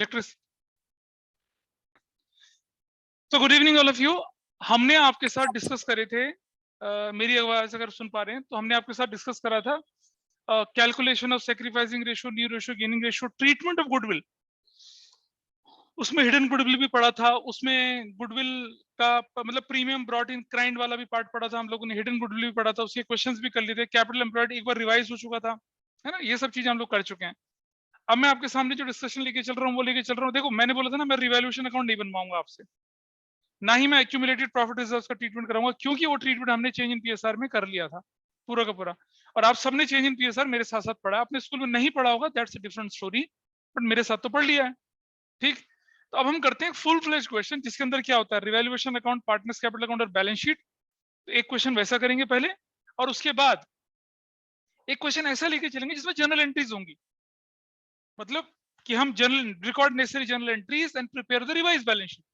Electric तो good evening all of you. हमने आपके साथ डिस्कस करे थे, मेरी आवाज अगर सुन पा रहे हैं तो हमने आपके साथ डिस्कस करा था calculation of sacrificing ratio, new ratio, gaining ratio, treatment of goodwill. उसमें हिडन गुडविल भी पढ़ा था, उसमें गुडविल का मतलब प्रीमियम ब्रॉट इन क्राइंड वाला भी पार्ट पढ़ा था हम लोगों ने, हिडन गुडविल भी पढ़ा था, उसके क्वेश्चंस भी कर लिए थे, कैपिटल एम्प्लॉयड एक बार रिवाइज हो चुका था, है ना। ये सब चीजें हम लोग कर चुके हैं। अब मैं आपके सामने जो डिस्कशन लेके चल रहा हूँ वो लेके चल रहा हूँ। देखो मैंने बोला था ना, मैं रिवैल्यूएशन अकाउंट नहीं बनवाऊंगा आपसे, ना ही मैं एक्यूमुलेटेड प्रॉफिट रिजर्व्स का ट्रीटमेंट कराऊंगा, क्योंकि वो ट्रीटमेंट हमने चेंज इन पीएसआर में कर लिया था पूरा का पूरा। और आप सबने चेंज इन पीएसआर मेरे साथ साथ पढ़ा, अपने स्कूल में नहीं पढ़ा होगा, that's a different story, but मेरे साथ तो पढ़ लिया है। ठीक, तो अब हम करते हैं फुल फ्लेज क्वेश्चन, जिसके अंदर क्या होता है, revaluation account, partners capital account और बैलेंस शीट। तो एक क्वेश्चन वैसा करेंगे पहले, और उसके बाद एक क्वेश्चन ऐसा लेके चलेंगे जिसमें जर्नल एंट्रीज होंगी, मतलब कि हम journal record necessary journal entries and prepare the revise balance sheet,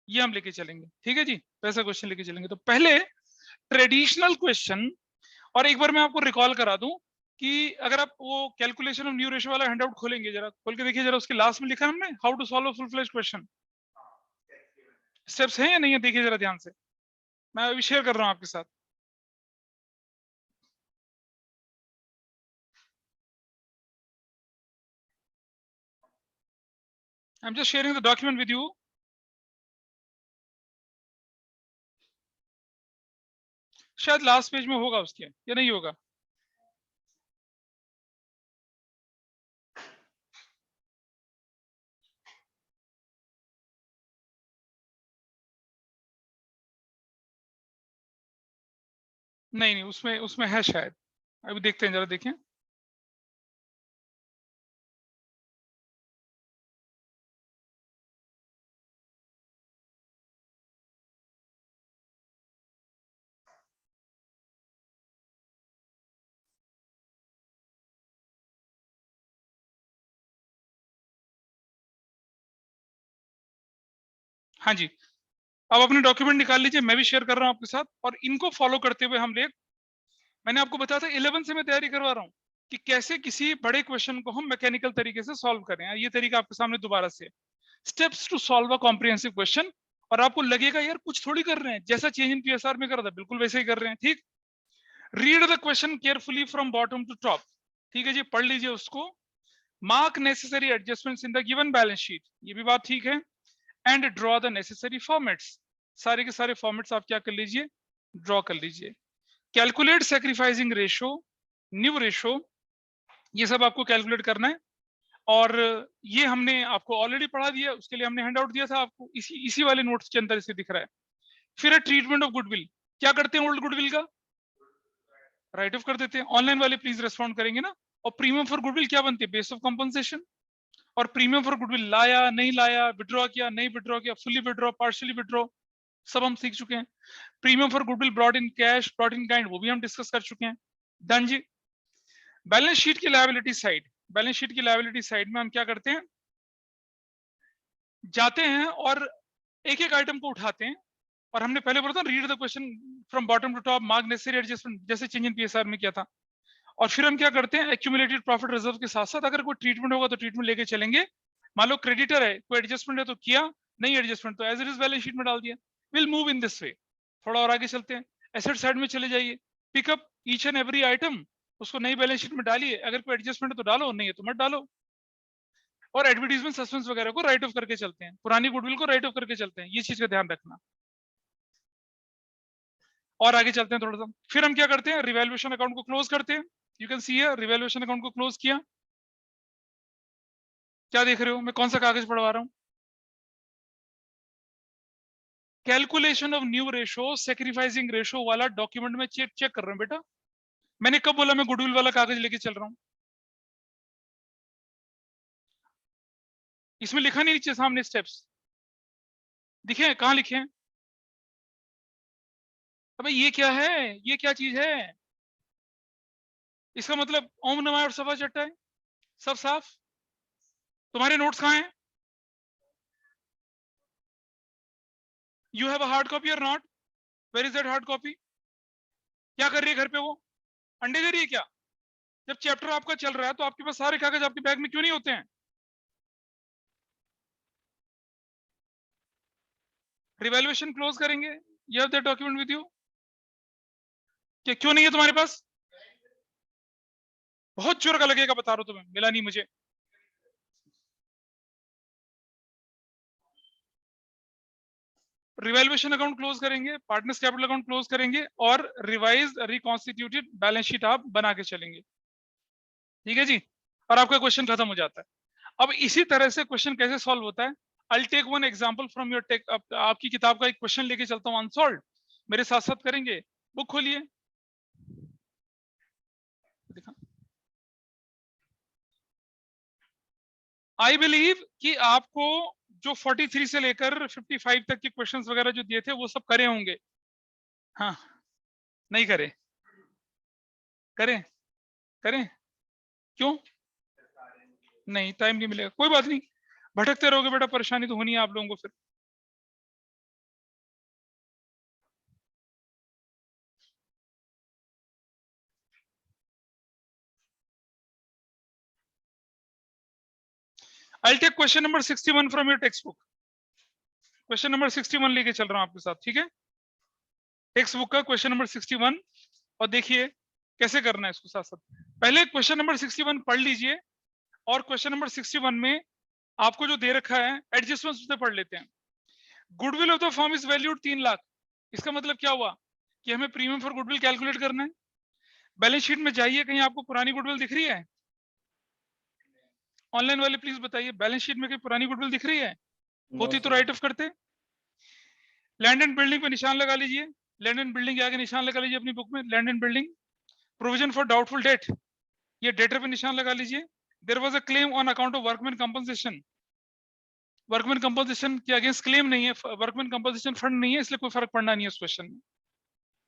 ये हम लेके चलेंगे। ठीक है जी, वैसा क्वेश्चन लेके चलेंगे। तो पहले ट्रेडिशनल क्वेश्चन, और एक बार मैं आपको रिकॉल करा दूं कि अगर आप वो कैलकुलेशन ऑफ न्यू रेशियो वाला हैंडआउट खोलेंगे, जरा खोल के देखिए, जरा उसके लास्ट में लिखा हमने how to solve full fledge question. Steps हैं या नहीं है, देखिए जरा ध्यान से, मैं अभी शेयर कर रहा हूं आपके साथ। I am just sharing the document with you. शायद लास्ट पेज में होगा उसके, या नहीं होगा। नहीं नहीं, उसमें उसमें है शायद, अभी देखते हैं, जरा देखें। हाँ जी, अब अपने डॉक्यूमेंट निकाल लीजिए, मैं भी शेयर कर रहा हूं आपके साथ, और इनको फॉलो करते हुए हम लोग, मैंने आपको बताया था 11 से मैं तैयारी करवा रहा हूँ कि कैसे किसी बड़े क्वेश्चन को हम मैकेनिकल तरीके से सॉल्व करें। ये तरीका आपके सामने दोबारा से, steps to solve a comprehensive question. और आपको लगेगा यार कुछ थोड़ी कर रहे हैं, जैसा चेंज इन पीएसआर में कर रहा था बिल्कुल वैसे ही कर रहे हैं। ठीक, read the question carefully from bottom to top. ठीक है जी, पढ़ लीजिए उसको। Mark necessary adjustments in the given balance sheet, ये भी बात ठीक है, and draw the necessary formats. सारे के सारे फॉर्मेट्स आप क्या कर लीजिए, ड्रॉ कर लीजिए। Calculate sacrificing ratio, new ratio, ये सब आपको कैलकुलेट करना है। और ये हमने आपको ऑलरेडी पढ़ा दिया, उसके लिए हमने हैंडआउट दिया था आपको, इसी वाले नोट्स के अंदर इसे दिख रहा है। फिर है ट्रीटमेंट ऑफ गुडविल, क्या करते हैं ओल्ड गुडविल का, राइट ऑफ कर देते हैं। ऑनलाइन वाले प्लीज रेस्पॉन्ड करेंगे ना। और प्रीमियम फॉर गुडविल क्या बनती है, बेस ऑफ कंपनसेशन। और प्रीमियम फॉर गुडविल लाया नहीं लाया, विड्रॉ किया नहीं विड्रॉ किया, फुली विड्रॉ पार्शियली विड्रॉ, सब हम सीख चुके हैं। Premium for goodwill brought in cash, brought in kind, वो भी हम डिस्कस कर चुके हैं। डन जी। बैलेंस शीट की लायबिलिटी साइड, बैलेंस शीट की लायबिलिटी साइड में हम क्या करते हैं, जाते हैं और एक एक आइटम को उठाते हैं। और हमने पहले बोला था read the question from bottom to top, mark necessary adjustment, जैसे चेंज इन पीएसआर में किया था। और फिर हम क्या करते हैं, एक्यूमुलेटेड प्रॉफिट रिजर्व के साथ साथ अगर कोई ट्रीटमेंट होगा तो ट्रीटमेंट लेके चलेंगे। मान लो क्रेडिटर है, कोई एडजस्टमेंट है तो किया, नहीं एडजस्टमेंट तो as it is balance sheet में डाल दिया। Will move in this way. थोड़ा और आगे चलते हैं, एसेट साइड में चले जाइए, pickup each and every item, उसको नई बैलेंस शीट में डालिए, अगर कोई एडजस्टमेंट है तो डालो, नहीं है तो मत डालो। और एडवर्टीजमेंट सस्पेंस वगैरह को राइट ऑफ करके चलते हैं, पुरानी गुडविल को राइट ऑफ करके चलते हैं, ये चीज का ध्यान रखना। और आगे चलते हैं थोड़ा सा, फिर हम क्या करते हैं, रिवैल्यूएशन अकाउंट को क्लोज करते हैं। You can see here, revaluation account को क्लोज किया। क्या देख रहे हो, मैं कौन सा कागज पढ़वा रहा हूं, calculation of new ratio sacrificing ratio वाला डॉक्यूमेंट में चेक चेक कर रहा हूं बेटा। मैंने कब बोला मैं गुडविल वाला कागज लेके चल रहा हूं, इसमें लिखा नहीं नीचे सामने स्टेप्स दिखे हैं, कहां लिखे हैं। अबे ये क्या है, ये क्या चीज है, इसका मतलब ओम नमः और सभा चट्टा है, सब साफ। तुम्हारे नोट्स कहाँ हैं, you have a hard copy और not, where is that hard copy. क्या कर रही है घर पे वो, अंडे दे रही है क्या। जब चैप्टर आपका चल रहा है तो आपके पास सारे कागज आपके बैग में क्यों नहीं होते हैं। रिवैल्यूएशन क्लोज करेंगे, you have that document with you? क्या क्यों नहीं है तुम्हारे पास? बहुत जोर का लगेगा, बता रहा हूं तुम्हें, मिला नहीं मुझे। रिवैल्यूएशन अकाउंट क्लोज करेंगे, पार्टनर्स कैपिटल अकाउंट क्लोज करेंगे, और रिवाइज रिकॉन्स्टिट्यूटेड बैलेंस शीट आप बना के चलेंगे। ठीक है जी, और आपका क्वेश्चन खत्म हो जाता है। अब इसी तरह से क्वेश्चन कैसे सॉल्व होता है, I take one example from your text. आपकी किताब का एक क्वेश्चन लेके चलता हूं अनसॉल्व, मेरे साथ साथ करेंगे। बुक खोलिए, दिखा। आई बिलीव कि आपको जो 43 से लेकर 55 तक के क्वेश्चंस वगैरह जो दिए थे वो सब करे होंगे। हाँ, नहीं करे? करें? करें? क्यों? नहीं, टाइम नहीं मिलेगा, कोई बात नहीं, भटकते रहोगे बेटा, परेशानी तो होनी है आप लोगों को फिर। I take question number 61 from your textbook. Question number 61 लेके चल रहा हूं आपके साथ, ठीक है? टेक्स्ट बुक का क्वेश्चन नंबर 61, और देखिए कैसे करना है इसको साथ साथ। पहले क्वेश्चन नंबर 61 पढ़ लीजिए, और क्वेश्चन नंबर 61 में आपको जो दे रखा है एडजस्टमेंट्स उससे पढ़ लेते हैं। Goodwill of the firm is valued 3 lakh. इसका मतलब क्या हुआ कि हमें प्रीमियम फॉर गुडविल कैलकुलेट करना है। बैलेंस शीट में जाइए, कहीं आपको पुरानी गुडविल दिख रही है? ऑनलाइन वाले प्लीज बताइए, बैलेंस शीट में कहीं पुरानी गुडविल दिख रही है? होती तो राइट ऑफ करते। लैंड एंड बिल्डिंग पे निशान लगा लीजिए, लैंड एंड बिल्डिंग के आगे निशान लगा लीजिए अपनी बुक में, land and building. Provision for doubtful debt, ये डेटर पे निशान लगा लीजिए। There was a claim on account of workman compensation. Workman compensation के अगेंस्ट क्लेम नहीं है, वर्कमैन कंपनसेशन फंड नहीं है, इसलिए कोई फर्क पड़ना नहीं है उस क्वेश्चन में।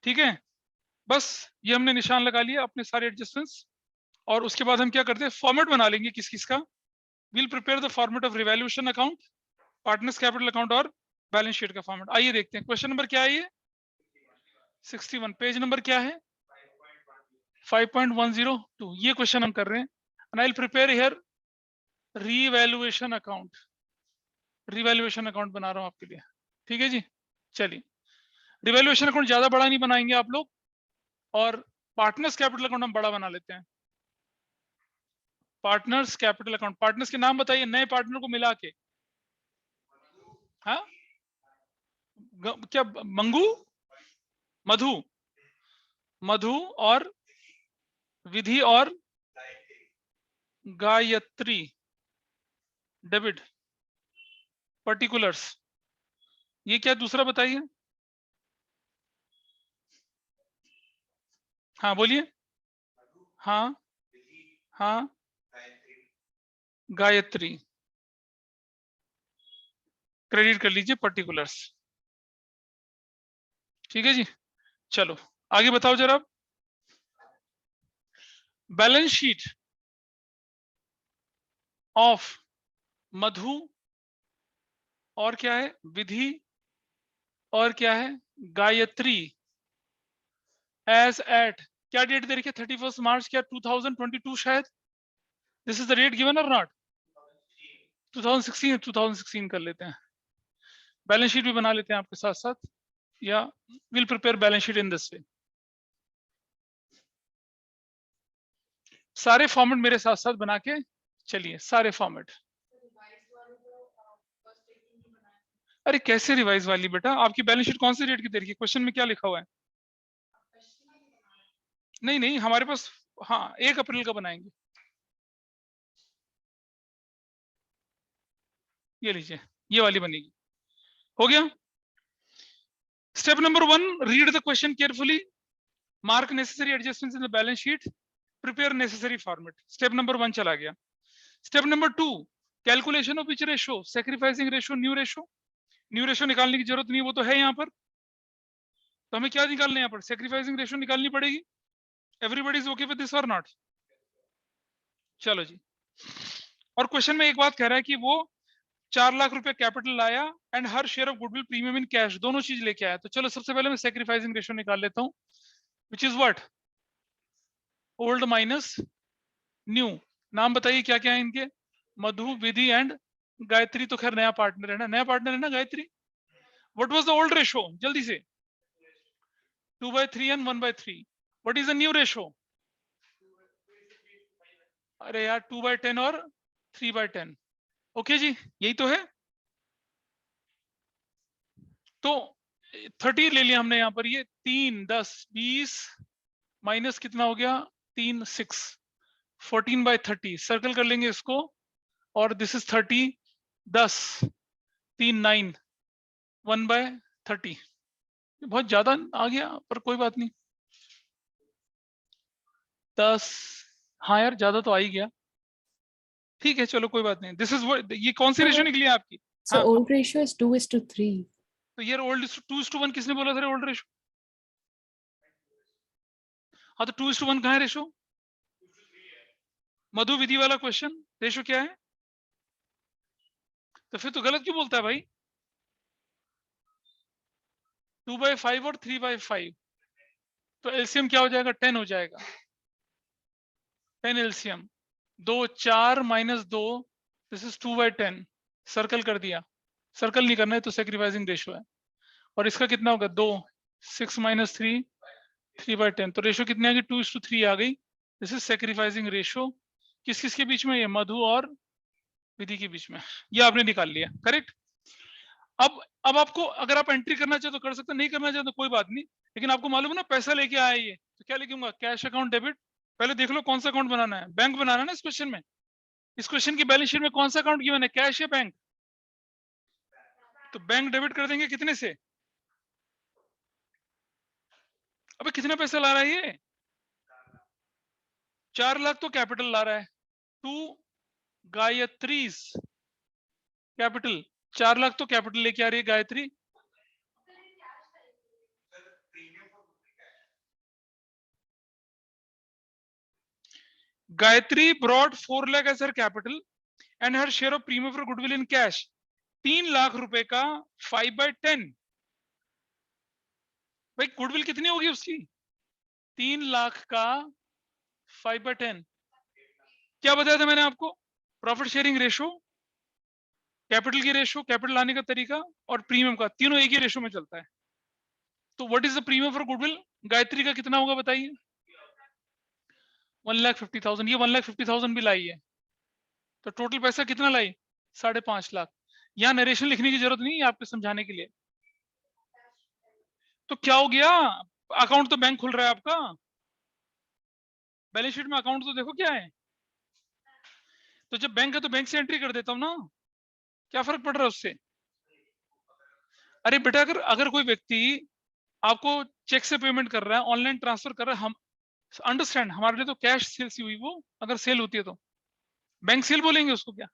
ठीक है, बस ये हमने निशान लगा लिया अपने सारे एडजस्टमेंट्स। और उसके बाद हम क्या करते हैं, फॉर्मेट बना लेंगे किस किस का। Will prepare the format of revaluation account, partners capital account और बैलेंस शीट का फॉर्मेट। आइए देखते हैं क्वेश्चन नंबर क्या है ये, 61। पेज नंबर क्या है? 5.102। ये क्वेश्चन हम कर रहे हैं। And I will prepare here revaluation account. Revaluation account बना रहा हूं आपके लिए, ठीक है जी। चलिए, रिवैल्यूएशन अकाउंट ज्यादा बड़ा नहीं बनाएंगे आप लोग, और पार्टनर्स कैपिटल अकाउंट हम बड़ा बना लेते हैं। पार्टनर्स कैपिटल अकाउंट, पार्टनर्स के नाम बताइए नए पार्टनर को मिला के। हाँ, क्या? मंगू, मधु, मधु और विधि और गायत्री, डेबिट, पर्टिकुलर्स। ये क्या दूसरा बताइए? हाँ बोलिए। हाँ, हाँ, गायत्री, क्रेडिट कर लीजिए पर्टिकुलर्स। ठीक है जी, चलो आगे बताओ जरा। बैलेंस शीट ऑफ मधु, और क्या है, विधि, और क्या है, गायत्री, एज एट, क्या डेट दे रखी है, 31 मार्च क्या 2022 शायद। This is the date given और नॉट? 2016, 2016 कर लेते हैं। बैलेंस शीट भी बना लेते हैं आपके साथ साथ, या will prepare balance sheet in this वे। सारे फॉर्मेट मेरे साथ साथ बना के चलिए, सारे फॉर्मेट। अरे कैसे रिवाइज वाली बेटा, आपकी बैलेंस शीट कौन सी डेट की दे रखी है, क्वेश्चन में क्या लिखा हुआ है? नहीं नहीं, हमारे पास, हाँ 1 अप्रैल का बनाएंगे। ये लीजिए, ये वाली बनेगी। हो गया। Step number 1, read the question carefully, mark necessary adjustments in the balance sheet, prepare necessary format. Step number 1 चला गया। Step number 2, calculation of which ratio, sacrificing ratio, new ratio. New ratio निकालने की जरूरत नहीं है, वो तो है यहाँ पर। तो हमें क्या निकालना है यहाँ पर, सैक्रिफाइसिंग रेशो निकालनी पड़ेगी। Everybody is okay with this और नॉट? चलो जी। और क्वेश्चन में एक बात कह रहा है कि वो 4 लाख रुपए कैपिटल लाया and her share of goodwill premium in cash, दोनों चीज लेके आया। तो चलो सबसे पहले मैं सैक्रिफाइसिंग रेशो निकाल लेता हूँ, which is what, old minus new. नाम बताइए क्या क्या है इनके, मधु, विधि एंड गायत्री। तो खैर नया पार्टनर है ना, नया पार्टनर है ना Gayatri. What was the old ratio, जल्दी से? 2/3 and 1/3. What is the new ratio? अरे यार 2/10 और 3/10. ओके जी, यही तो है। तो 30 ले लिया हमने यहाँ पर, ये 3 10 20 माइनस कितना हो गया, 3 6, 14/30 सर्कल कर लेंगे इसको, और दिस इज 30, 10 3 9, 1/30। बहुत ज्यादा आ गया पर कोई बात नहीं, 10, हाँ यार ज्यादा तो आ ही गया, ठीक है चलो कोई बात नहीं। दिस इज, ये कौन सी रेशो निकली है आपकी? So हाँ, old ratio is 2:3. तो ये ओल्ड 2:1 किसने बोला था ओल्ड रेशो? हाँ तो 2:1 कहाँ है रेशो? मधु विधि वाला क्वेश्चन, रेशो क्या है? तो फिर तो गलत क्यों बोलता है भाई? 2/5 और 3/5, तो एलसीएम क्या हो जाएगा? 10 हो जाएगा। 10 LCM, 2 4 minus 2, this is 2/10, circle कर दिया। सर्कल नहीं करना है तो सेक्रीफाइसिंग रेशो है। और इसका कितना होगा? 2 6 माइनस 3, 3/10, तो रेशो कितनी आ गई? 2:3 आ गई। This is sacrificing ratio. किस किस के बीच में? ये मधु और विधि के बीच में। ये आपने निकाल लिया, करेक्ट। अब आपको अगर आप एंट्री करना चाहे तो कर सकते, नहीं करना चाहे तो कोई बात नहीं। लेकिन आपको मालूम है ना पैसा लेके आया ये, तो क्या लिखूंगा? Cash account debit. पहले देख लो कौन सा अकाउंट बनाना है, बैंक बनाना है ना इस क्वेश्चन में। इस क्वेश्चन की बैलेंस शीट में कौन सा अकाउंट गिवन है, कैश या बैंक? तो बैंक डेबिट कर देंगे कितने से? अबे कितना पैसा ला रहा है ये? 4 लाख तो कैपिटल ला रहा है। टू गायत्रीज कैपिटल, 4 लाख तो कैपिटल लेके आ रही है Gayatri. Gayatri brought 4 lakh as her capital and her share of premium for goodwill in cash 3 lakh रुपए का 5/10। भाई गुडविल कितनी होगी उसकी? 3 लाख का 5/10। क्या बताया था मैंने आपको? प्रॉफिट शेयरिंग रेशो, कैपिटल की रेशो, कैपिटल लाने का तरीका, और प्रीमियम का, तीनों एक ही रेशो में चलता है। तो what is the premium for goodwill? Gayatri का कितना होगा बताइए? 1,50,000। ये 1,50,000 भी लाई है, तो टोटल पैसा कितना लाई? 5.5 लाख। यहाँ नरेशन लिखने की जरूरत नहीं है आपको समझाने के लिए। तो क्या हो गया? अकाउंट तो बैंक खुल रहा है आपका, बैलेंस शीट में अकाउंट तो देखो क्या है। तो जब बैंक है तो बैंक से एंट्री कर देता हूं ना, क्या फर्क पड़ रहा है उससे? अरे बेटा अगर अगर कोई व्यक्ति आपको चेक से पेमेंट कर रहा है, ऑनलाइन ट्रांसफर कर रहा है, हम अंडरस्टैंड, हमारे लिए तो कैश सेल सी हुई वो, अगर सेल होती है तो बैंक सेल बोलेंगे उसको क्या?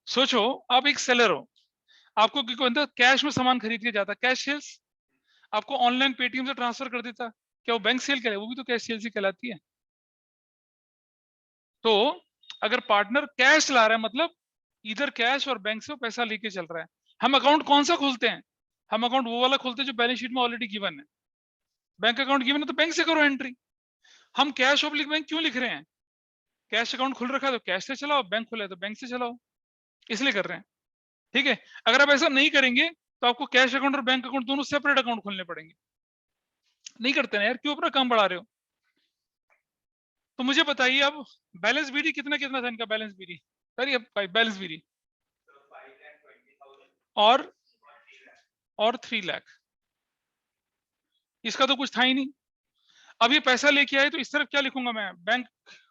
सोचो आप एक सेलर हो, आपको कोई कैश में सामान खरीद के जाता, कैश सेल्स। आपको ऑनलाइन पेटीएम से ट्रांसफर कर देता, क्या वो बैंक सेल करे? वो भी तो कैश सेल्स ही कहलाती है। तो अगर पार्टनर कैश ला रहा है मतलब इधर कैश और बैंक से वो पैसा लेके चल रहा है। हम अकाउंट कौन सा खोलते हैं? हम अकाउंट वो वाला खोलते हैं जो बैलेंस शीट में ऑलरेडी गिवन है। बैंक अकाउंट गिवन है तो बैंक से करो एंट्री। हम कैश ऑब्लिक बैंक क्यों लिख रहे हैं? कैश अकाउंट खुल रखा है तो कैश से चलाओ, बैंक खुला है तो बैंक से चलाओ, इसलिए कर रहे हैं। ठीक है, अगर आप ऐसा नहीं करेंगे तो आपको कैश अकाउंट और बैंक अकाउंट दोनों सेपरेट अकाउंट खोलने पड़ेंगे। नहीं करते ना यार, क्यों अपना काम बढ़ा रहे हो? तो मुझे बताइए अब, बैलेंस बीडी कितना कितना था इनका? बैलेंस बीडी करिए, बैलेंस बीडी और 3 लाख, इसका तो कुछ था ही नहीं। अब ये पैसा लेके आए तो इस तरफ क्या लिखूंगा मैं?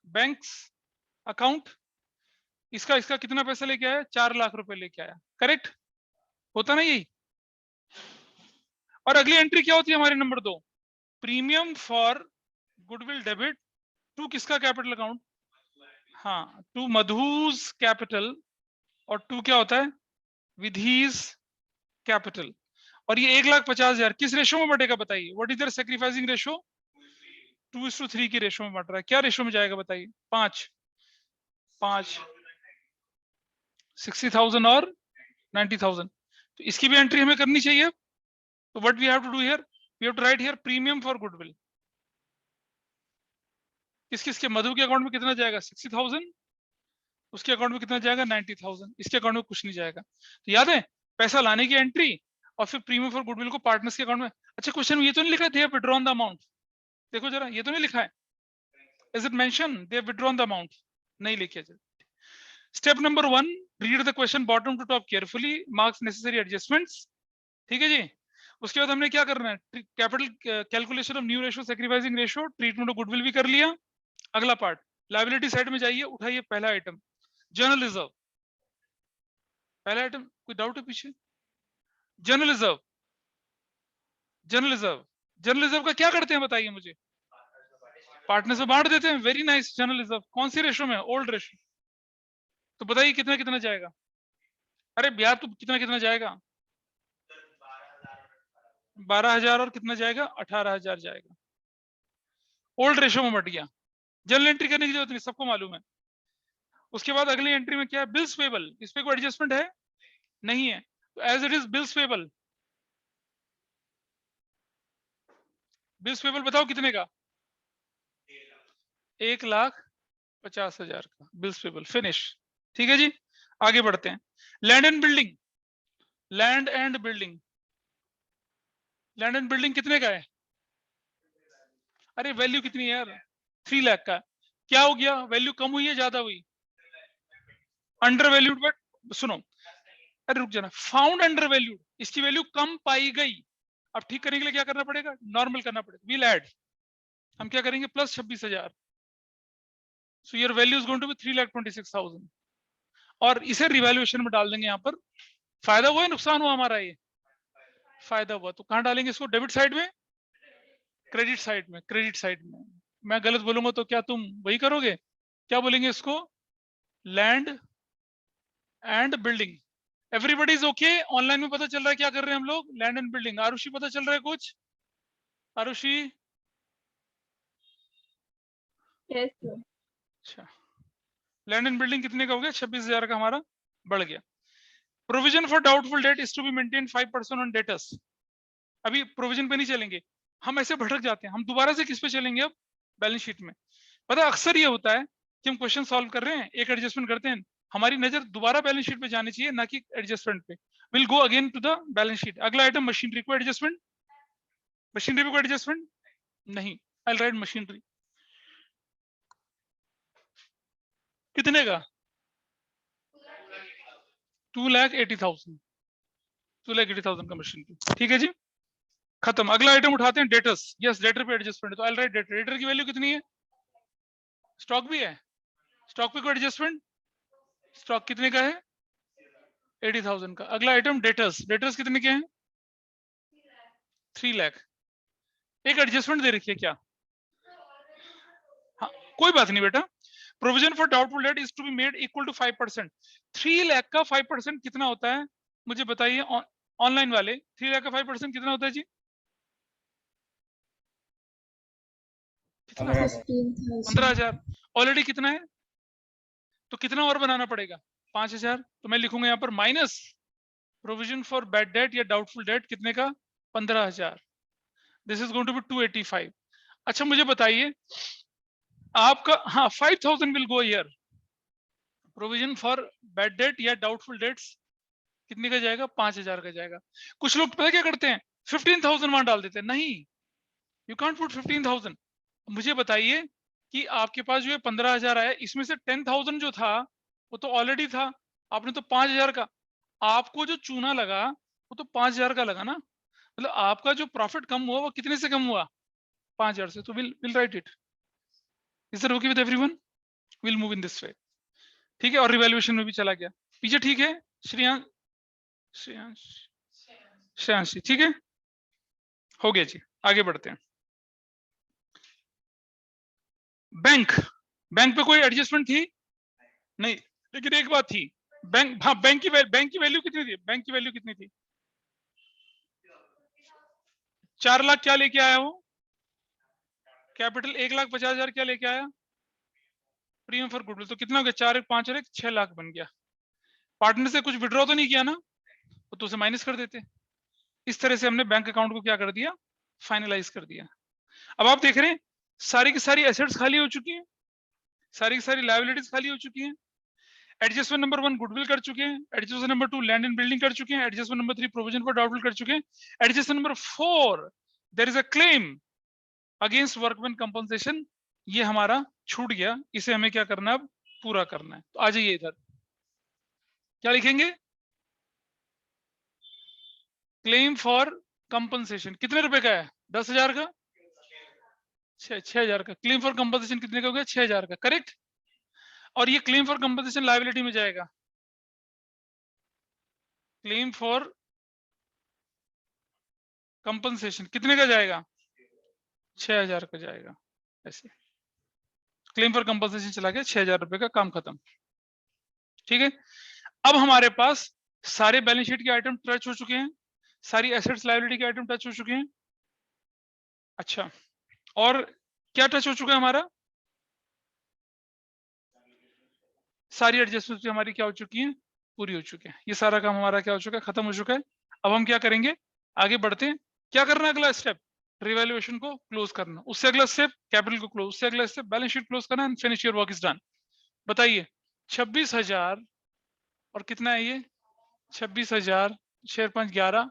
Banks account. इसका इसका कितना पैसा लेके आया? 4 लाख रुपए लेके आया, करेक्ट होता ना यही? और अगली एंट्री क्या होती है हमारी? Number 2, premium for goodwill debit to किसका कैपिटल अकाउंट? हाँ, टू मधुज कैपिटल, और टू क्या होता है? विधीज कैपिटल। और ये 1,50,000 किस रेशो में बटेगा बताइए? What is there sacrificing ratio? 2:3 की रेशो में बट रहा है। क्या रेशो में जाएगा बताइए? 5 5 60,000 और 90,000। तो इसकी भी एंट्री हमें करनी चाहिए। तो what we have to do here? We have to write here premium for goodwill. किस किस के? मधु के अकाउंट में कितना जाएगा? 60,000। उसके अकाउंट में कितना जाएगा? 90,000। इसके अकाउंट में कुछ नहीं जाएगा। तो याद है पैसा लाने की एंट्री और फिर प्रीमियम फॉर गुडविल को पार्टनर्स के अकाउंट में। अच्छा क्वेश्चन ये तो नहीं लिखा थे विड्रॉन द अमाउंट, देखो जरा ये तो नहीं लिखा है, is it mention they have withdrawn the amount, नहीं लिखे। Step number 1, read the question bottom to top carefully, marks necessary adjustments. ठीक है जी। उसके बाद हमने क्या करना है, capital calculation of new ratio, sacrificing ratio, treatment of goodwill भी कर लिया। अगला पार्ट लायबिलिटी साइड में जाइए, उठाइए पहला आइटम जनरल रिजर्व। पहला आइटम कोई डाउट है पीछे? General reserve, general reserve, general reserve का क्या करते हैं बताइए मुझे? पार्टनर से बांट देते हैं, वेरी नाइस। जनरल रिजर्व कौन सी रेशो में? Old ratio. तो बताइए कितना कितना जाएगा? अरे ब्याज तो कितना कितना जाएगा? 12,000 और कितना जाएगा? 18,000 जाएगा। ओल्ड रेशो में मट गया, जनरल एंट्री करने की जरूरत नहीं, सबको मालूम है। उसके बाद अगली एंट्री में क्या है? Bills payable. इस पे कोई एडजस्टमेंट है? नहीं है, तो as it is bills payable. Bills payable बताओ कितने का? 1,50,000 का बिल्स पेबल, फिनिश। ठीक है जी, आगे बढ़ते हैं। Land and building, land and building, land and building कितने का है? अरे वैल्यू कितनी है यार? 3 लाख का। क्या हो गया, वैल्यू कम हुई है ज्यादा हुई? Under valued. बट सुनो, अरे रुक जाना, फाउंड अंडर वैल्यूड, इसकी वैल्यू कम पाई गई। अब ठीक करने के लिए क्या करना पड़ेगा? नॉर्मल करना पड़ेगा। वील ऐड, हम क्या करेंगे? Plus 26,000। So your value is going to be 3,26,000 और इसे रिवैल्यूएशन में डाल देंगे। यहाँ पर फायदा हुआ है नुकसान हुआ हमारा? ये फायदा हुआ। तो कहां डालेंगे इसको? डेबिट साइड में, क्रेडिट साइड में? क्रेडिट साइड में। मैं गलत बोलूंगा तो क्या तुम वही करोगे? क्या बोलेंगे इसको? Land and building. Everybody is okay? Online में पता चल रहा है क्या कर रहे हैं हम लोग? Land and building. आरुषि पता चल रहा है कुछ? आरुषि? Yes sir. अच्छा, लैंड एंड बिल्डिंग कितने का हो गया? 26,000 का हमारा बढ़ गया। Provision for doubtful debt is to be maintain 5% on debtors. अभी प्रोविजन पे नहीं चलेंगे, हम ऐसे भटक जाते हैं। हम दोबारा से किस पे चलेंगे अब? बैलेंस शीट में। पता है अक्सर ये होता है कि हम क्वेश्चन सॉल्व कर रहे हैं, एक एडजस्टमेंट करते हैं, हमारी नजर दोबारा बैलेंस शीट पे जानी चाहिए, ना कि एडजस्टमेंट पे। Will go again to the balance sheet. अगला आइटम मशीनरी को एडजस्टमेंट। मशीनरी पे कोई एडजस्टमेंट नहीं। आई राइट मशीनरी कितने का? 2,80,000, 2,80,000 का मशीनरी। ठीक है जी, खत्म। अगला आइटम उठाते हैं डेटर्स। यस, डेटर पे एडजस्टमेंट है, तो आई राइट डेटर। डेटर की वैल्यू कितनी है? स्टॉक भी है, स्टॉक पे कोई एडजस्टमेंट? स्टॉक कितने का है? 80,000 का। अगला आइटम डेटर्स। डेटर्स कितने के हैं? 3 लाख। एक एडजस्टमेंट दे रखी है क्या? हाँ, कोई बात नहीं बेटा। Provision for doubtful debt is to be made equal to 5%। 3 lakh का 5% कितना होता है मुझे बताइए ऑनलाइन वाले? 3 लाख का 5% कितना होता है जी? कितना? 15,000। ऑलरेडी कितना है, तो कितना और बनाना पड़ेगा? 5,000। तो मैं लिखूंगा यहाँ पर minus provision for bad debt या डाउटफुल डेट कितने का? 15,000। This is going to be 285। अच्छा मुझे बताइए आपका, हाँ 5,000 will go here. Provision for bad debt या डाउटफुल डेट्स कितने का जाएगा? 5,000 का जाएगा। कुछ लोग पता क्या करते हैं? 15,000 वहां डाल देते हैं। नहीं, यू कांट पुट 15,000। मुझे बताइए कि आपके पास जो है 15,000 आया, इसमें से 10,000 जो था वो तो ऑलरेडी था, आपने तो 5,000 का, आपको जो चूना लगा वो तो 5,000 का लगा ना। मतलब आपका जो प्रॉफिट कम हुआ वो कितने से कम हुआ? 5,000 से। तो will write it. Is it okay with everyone? Will move in this वे। ठीक है, और रिवैल्यूएशन में भी चला गया पीछे। ठीक है श्रेयांश, श्रेयांश, श्रेयांश जी ठीक है, हो गया जी। आगे बढ़ते हैं। बैंक, बैंक पे कोई एडजस्टमेंट थी नहीं, लेकिन एक बात थी, बैंक, हाँ बैंक की वैल्यू कितनी थी? बैंक की वैल्यू कितनी थी? 4 लाख क्या लेके आया वो? कैपिटल 1,50,000 क्या लेके आया? Premium for goodwill. तो कितना हो गया? 4, 1, 5 और 1, 6 लाख बन गया। पार्टनर से कुछ विड्रॉ तो नहीं किया ना, तो उसे माइनस कर देते। इस तरह से हमने बैंक अकाउंट को क्या कर दिया? फाइनलाइज कर दिया। अब आप देख रहे हैं सारी की सारी एसेट्स खाली हो चुकी हैं, सारी की सारी लायबिलिटीज खाली हो चुकी हैं। एडजस्टमेंट नंबर 1 गुडविल कर चुके हैं, adjustment number 2 land and building कर चुके हैं, adjustment number 3 provision for doubtful कर चुके हैं, adjustment number 4 there is a claim against workman compensation, ये हमारा छूट गया, इसे हमें क्या करना है, अब पूरा करना है। तो आ जाइए इधर, क्या लिखेंगे, क्लेम फॉर कंपनसेशन कितने रुपए का है, 10,000 का, 6,000 का। क्लेम फॉर कंपनसेशन कितने का हो गया, 6,000 का, करेक्ट। और ये क्लेम फॉर कंपनसेशन लायबिलिटी में जाएगा, क्लेम फॉर कंपनसेशन कितने का जाएगा, 6,000 का जाएगा। ऐसे क्लेम फॉर कंपनसेशन चला गया, 6,000 रुपए का, काम खत्म। ठीक है, अब हमारे पास सारे बैलेंस शीट के आइटम टच हो चुके हैं, सारी एसेट्स लायबिलिटी के आइटम टच हो चुके हैं। अच्छा, और क्या टच हो चुका है हमारा, सारी एडजस्टमेंट हमारी क्या हो चुकी हैं, पूरी हो चुकी है। ये सारा काम हमारा क्या हो चुका है, खत्म हो चुका है। अब हम क्या करेंगे, आगे बढ़ते हैं। क्या करना है अगला स्टेप, रिवैल्यूएशन को क्लोज करना, उससे अगला स्टेप कैपिटल को क्लोज, उससे अगला स्टेप बैलेंस शीट क्लोज करना and finish your work is done. बताइए 26,000 और कितना है ये, 26,000 शेयर 5 11,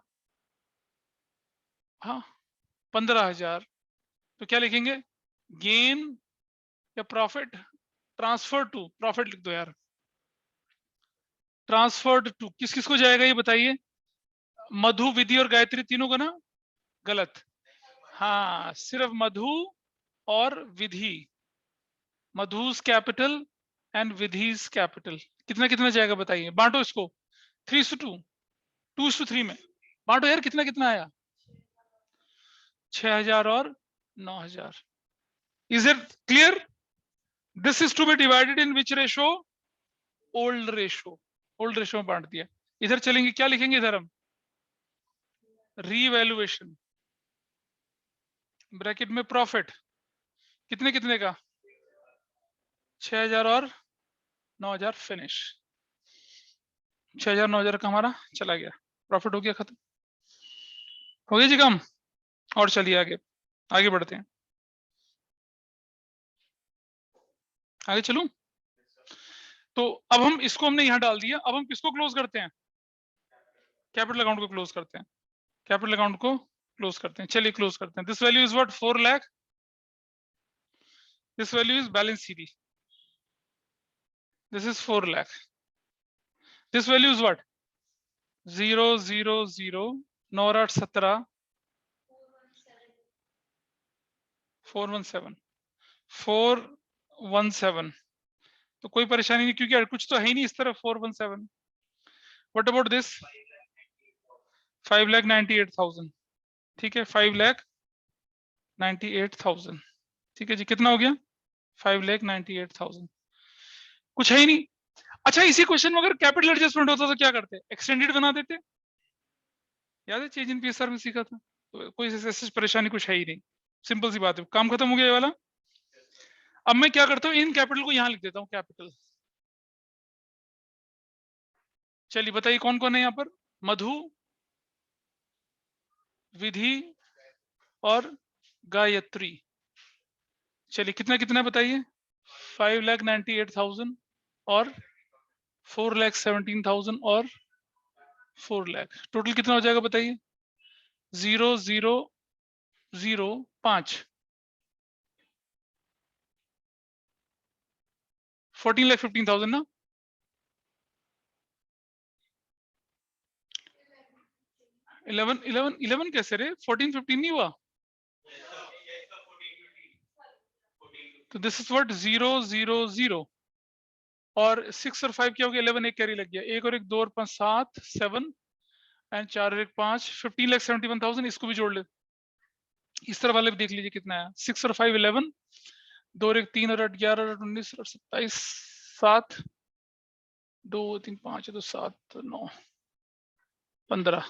हाँ 15,000। तो क्या लिखेंगे, गेन या प्रॉफिट, ट्रांसफर टू, प्रॉफिट लिख दो यार, ट्रांसफर्ड टू किस किस को जाएगा ये बताइए, मधु विधि और गायत्री तीनों का ना, गलत, हाँ सिर्फ मधु और विधि, मधुस कैपिटल एंड विधिस कैपिटल। कितना कितना जाएगा बताइए, बांटो इसको 3:2, 2:3 में बांटो यार, कितना कितना आया, 6,000 और 9,000। Is it clear, this is to be divided in which ratio, old ratio, old ratio में बांट दिया। इधर चलेंगे, क्या लिखेंगे इधर हम, रीवैल्यूएशन, ब्रैकेट में प्रॉफिट कितने कितने का, 6,000 और 9,000, फिनिश। 6,000 9,000 का हमारा चला गया, प्रॉफिट हो गया, खत्म हो गया जी काम। और चलिए आगे, आगे बढ़ते हैं, आगे चलूं। तो अब हम इसको हमने यहां डाल दिया, अब हम किसको क्लोज करते हैं, कैपिटल अकाउंट को क्लोज करते हैं, कैपिटल अकाउंट को क्लोज करते हैं। चलिए क्लोज करते हैं। This value is what, 4 lakh, this value is balance CD, this is 4 lakh, this value is what, 0 0 0 9 8 17 417 417। तो कोई परेशानी नहीं, क्योंकि कुछ तो है ही नहीं इस तरफ 417। व्हाट अबाउट दिस, 5,98,000, ठीक है 5,98,000, ठीक है जी, कितना हो गया, 5,98,000, कुछ है ही नहीं। अच्छा, इसी क्वेश्चन में अगर कैपिटल एडजस्टमेंट होता तो क्या करते, एक्सटेंडेड बना देते, याद है चेंज इन पीएसआर में सीखा था। तो कोई ऐसी परेशानी कुछ है ही नहीं, सिंपल सी बात है, काम खत्म हो गया ये वाला। अब मैं क्या करता हूँ, इन कैपिटल को यहां लिख देता हूँ, कैपिटल। चलिए बताइए कौन कौन है यहाँ पर, मधु, विधि और गायत्री। चलिए कितना कितना बताइए, 5,98,000 और 4,17,000 और 4 लाख, टोटल कितना हो जाएगा बताइए, 0 0 0 5, 14,15,000 ना, 11 कैसे रे, 14 15 नहीं हुआ। तो दिस इज व्हाट, 0 0 0 और 6 और 5 क्या हो गया, 11, एक कैरी लग गया, 1 और 1 2 और 5 7 7 एंड 4 और 1 5, 15,71,000, इसको भी जोड़ ले। इस तरह वाले भी देख लीजिए कितना है, 6 और 5 11, 2 और 1 3 और 8 11 और 19 और 27 7 2 3 5 2 7 9 15।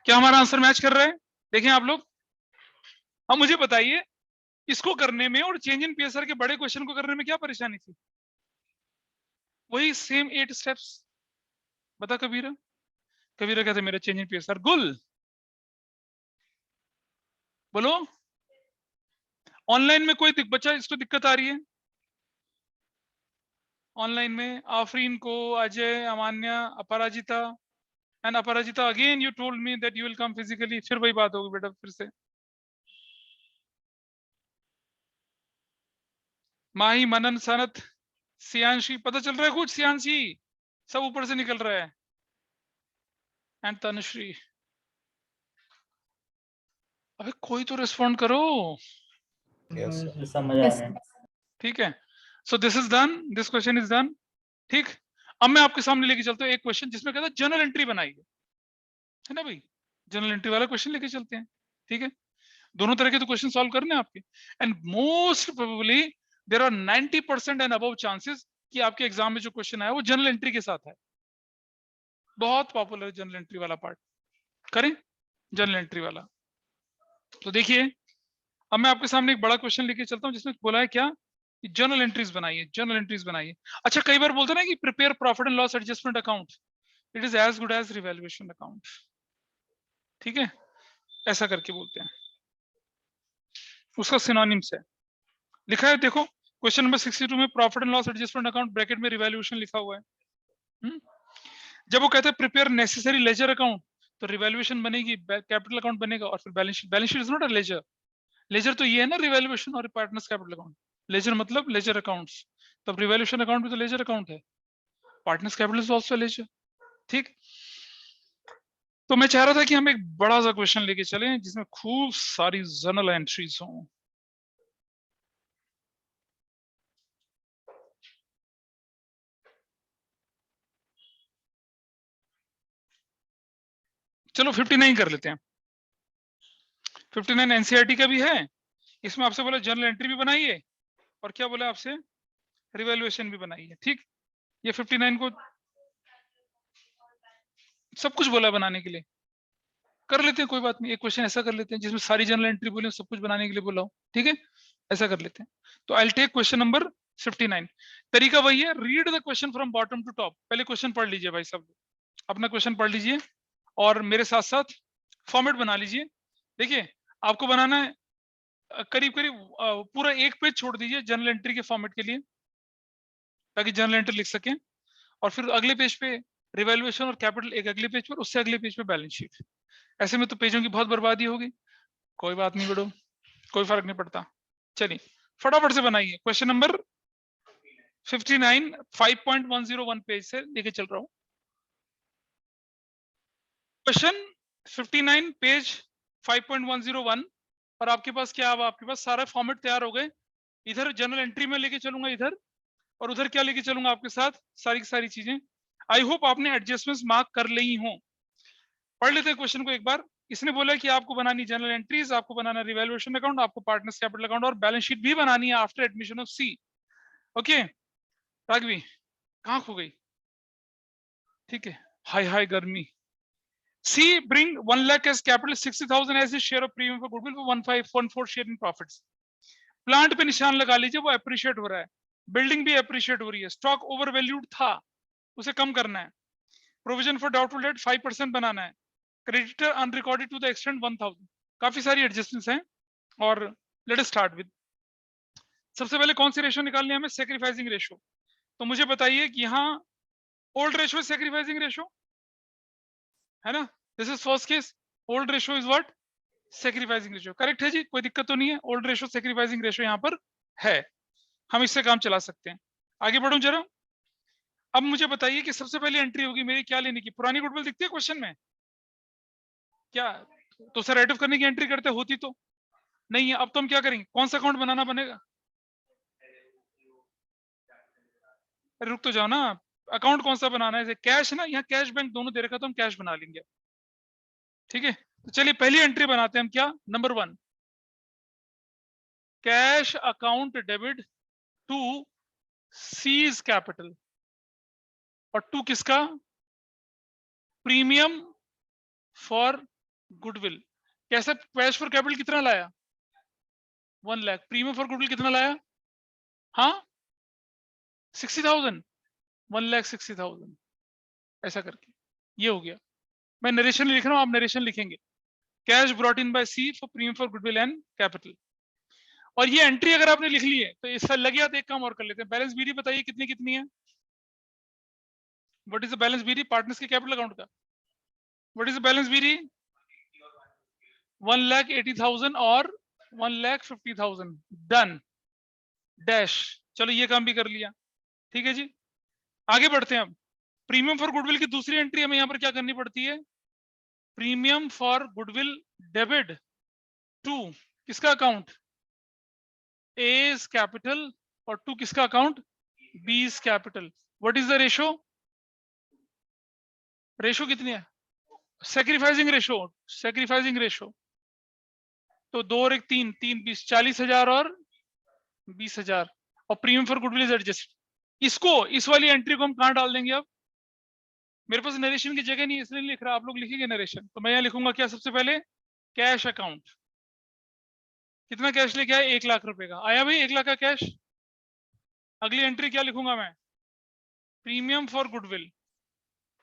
क्या हमारा आंसर मैच कर रहा है, देखें आप लोग। अब मुझे बताइए, इसको करने में और चेंज इन पीएसआर के बड़े क्वेश्चन को करने में क्या परेशानी थी, वही सेम 8 स्टेप्स। बता कबीरा, कबीरा कहते मेरा चेंज इन पीएसआर गुल, बोलो। ऑनलाइन में कोई बच्चा इसको दिक्कत आ रही है, ऑनलाइन में आफरीन को, Ajay, Amanya, Aparajita and Aparajita again you told me that you will come physically. फिर वही बात होगी बेटा फिर से। माही, मनन, सनत, सियांशी, पता चल रहा है कुछ? सियांशी सब ऊपर से निकल रहा है। एंड तनुश्री, अबे कोई तो रिस्पॉन्ड करो। समझ आ रहा है। ठीक है, so this is done, this question is done. ठीक, अब मैं आपके सामने लेके चलता हूँ एक क्वेश्चन जिसमें कहता है जर्नल एंट्री बनाइए, है ना भाई? जर्नल एंट्री वाला क्वेश्चन लेके चलते हैं। ठीक है, दोनों तरह के तो क्वेश्चन सॉल्व करने हैं आपके, and most probably there are 90% and above chances कि आपके एग्जाम में जो क्वेश्चन आया वो जनरल एंट्री के साथ है। बहुत पॉपुलर जनरल एंट्री वाला पार्ट। करें जनरल एंट्री वाला। तो देखिए, अब मैं आपके सामने एक बड़ा क्वेश्चन लेके चलता हूं जिसमें बोला है क्या, जर्नल एंट्रीज बनाइए, जर्नल एंट्रीज बनाइए। अच्छा, कई बार बोलते हैं ना कि prepare profit and loss adjustment account, it is as good as revaluation account. ठीक है, ऐसा करके बोलते हैं, उसका सिनोनिम्स है, लिखा है देखो क्वेश्चन नंबर 62 में profit and loss adjustment account bracket में रिवैल्यूएशन लिखा हुआ है। जब वो कहते हैं प्रिपेयर नेसेसरी लेजर अकाउंट, तो रिवैल्यूएशन बनेगी, कैपिटल अकाउंट बनेगा और फिर balance sheet. Balance sheet is not a ledger, ledger तो ये है ना रिवैल्यूएशन और पार्टनर्स कैपिटल अकाउंट। लेजर मतलब लेजर अकाउंट्स, तब रिवैल्यूएशन अकाउंट भी तो लेजर अकाउंट है, partners capital is also ledger. ठीक, तो मैं चाह रहा था कि हम एक बड़ा सा क्वेश्चन लेके चलें जिसमें खूब सारी जर्नल एंट्रीज हों। चलो 59 कर लेते हैं। 59 एनसीईआरटी का भी है, इसमें आपसे बोला जर्नल एंट्री भी बनाइए और क्या बोला आपसे, रिवैल्यूएशन भी बनाइए। ठीक, ये 59 को सब कुछ बोला बनाने के लिए, कर लेते हैं, कोई बात नहीं। एक क्वेश्चन ऐसा कर लेते हैं जिसमें सारी जर्नल एंट्री बोले, सब कुछ बनाने के लिए बोला हो। ठीक है, ऐसा कर लेते हैं। तो I will take question number 59। तरीका वही है, read the question from bottom to top. पहले क्वेश्चन पढ़ लीजिए भाई सब, अपना क्वेश्चन पढ़ लीजिए और मेरे साथ साथ फॉर्मेट बना लीजिए। देखिए, आपको बनाना है करीब करीब पूरा एक पेज छोड़ दीजिए जनरल एंट्री के फॉर्मेट के लिए, ताकि जनरल एंट्री लिख सकें, और फिर अगले पेज पे रिवैल्यूएशन और कैपिटल, एक अगले पेज पर, उससे अगले पेज पे बैलेंस शीट। ऐसे में तो पेजों की बहुत बर्बादी होगी। कोई बात नहीं बेटो, कोई फर्क नहीं पड़ता। चलिए फटाफट से बनाइए। क्वेश्चन नंबर 59 5.101 पेज से लेके चल रहा हूं। क्वेश्चन 59 पेज 5.101, और आपके पास क्या, अब आपके पास सारा फॉर्मेट तैयार हो गए। इधर जनरल एंट्री में लेके चलूंगा इधर, और उधर क्या लेके चलूंगा आपके साथ, सारी की सारी चीजें। आई होप आपने एडजस्टमेंट्स मार्क कर ली हो। पढ़ लेते हैं क्वेश्चन को एक बार। इसने बोला कि आपको बनानी जनरल एंट्रीज, आपको बनाना रिवैल्यूएशन अकाउंट, आपको पार्टनर्स कैपिटल अकाउंट और बैलेंस शीट भी बनानी है after admission of C. Okay Raghavi, कहाँ खो गई? ठीक है, हाय हाय गर्मी। C bring 1 lakh as capital, 60,000 as his share of premium for goodwill for 1/4 share in profits. Plant पे निशान लगा लीजिए, वो अप्रिशिएट हो रहा है, बिल्डिंग भी अप्रिशिएट हो रही है, स्टॉक ओवर वैल्यूड था, उसे कम करना है, प्रोविजन फॉर डाउटफुल डेट 5% बनाना है, creditor unrecorded to the extent 1000। काफी सारी एडजस्टमेंट्स हैं, और लेट अस स्टार्ट विद, सबसे पहले कौन सी रेशो निकालनी है हमें, सैक्रिफाइसिंग रेशो। तो मुझे बताइए कि यहाँ ओल्ड रेशो सैक्रिफाइसिंग रेशो है ना, this is first case, old ratio is what, sacrificing ratio. Correct है जी, कोई दिक्कत तो नहीं है, ओल्ड रेशो सैक्रिफाइसिंग रेशो यहाँ पर है, हम इससे काम चला सकते हैं। आगे बढ़ूं जरा। अब मुझे बताइए कि सबसे पहले एंट्री होगी मेरी क्या लेने की, पुरानी गुडविल दिखती है क्वेश्चन में क्या, तो सर राइट ऑफ करने की एंट्री करते, होती तो नहीं है। अब तो हम क्या करेंगे, कौन सा अकाउंट बनाना बनेगा, अरे रुक तो जाओ ना, अकाउंट कौन सा बनाना है, कैश है ना, यहाँ कैश बैंक दोनों दे रखा, तो हम कैश बना लेंगे। ठीक है, तो चलिए पहली एंट्री बनाते हैं हम, क्या, number 1, cash account debit to C's capital, और टू किसका, प्रीमियम फॉर गुडविल। कैसे, कैश फॉर कैपिटल कितना लाया, 1 लाख, प्रीमियम फॉर गुडविल कितना लाया, हाँ 60,000, 1,60,000, ऐसा करके ये हो गया। मैं नरेशन लिख रहा हूं, आप नरेशन लिखेंगे, cash brought in by C for premium for goodwill and capital. और ये एंट्री अगर आपने लिख ली है तो इसका लग गया, तो एक काम और कर लेते हैं, बैलेंस बीडी बताइए कितनी कितनी है, व्हाट इज द बैलेंस बीरी पार्टनर्स के कैपिटल अकाउंट का? व्हाट इज द बैलेंस बीरी? 1,80,000 और 1,50,000 डन डैश। चलो ये काम भी कर लिया, ठीक है जी। आगे बढ़ते हैं अब। प्रीमियम फॉर गुडविल की दूसरी एंट्री हमें यहाँ पर क्या करनी पड़ती है? Premium for goodwill debit to किसका अकाउंट? ए कैपिटल और टू किसका account? B capital. What is the ratio? Ratio कितनी है? Sacrificing ratio, sacrificing ratio. तो 2 और 1 3 3 20 40,000 और 20,000 और premium for goodwill is adjust. इसको इस वाली एंट्री को हम कहां डाल देंगे? अब मेरे पास नरेशन की जगह नहीं है इसलिए नहीं लिख रहा, आप लोग लिखेंगे नरेशन। तो मैं यहाँ लिखूंगा क्या? सबसे पहले कैश अकाउंट। कितना कैश लेके आया? 1 लाख रुपए का आया भाई, 1 लाख का कैश। अगली एंट्री क्या लिखूंगा मैं? Premium for goodwill.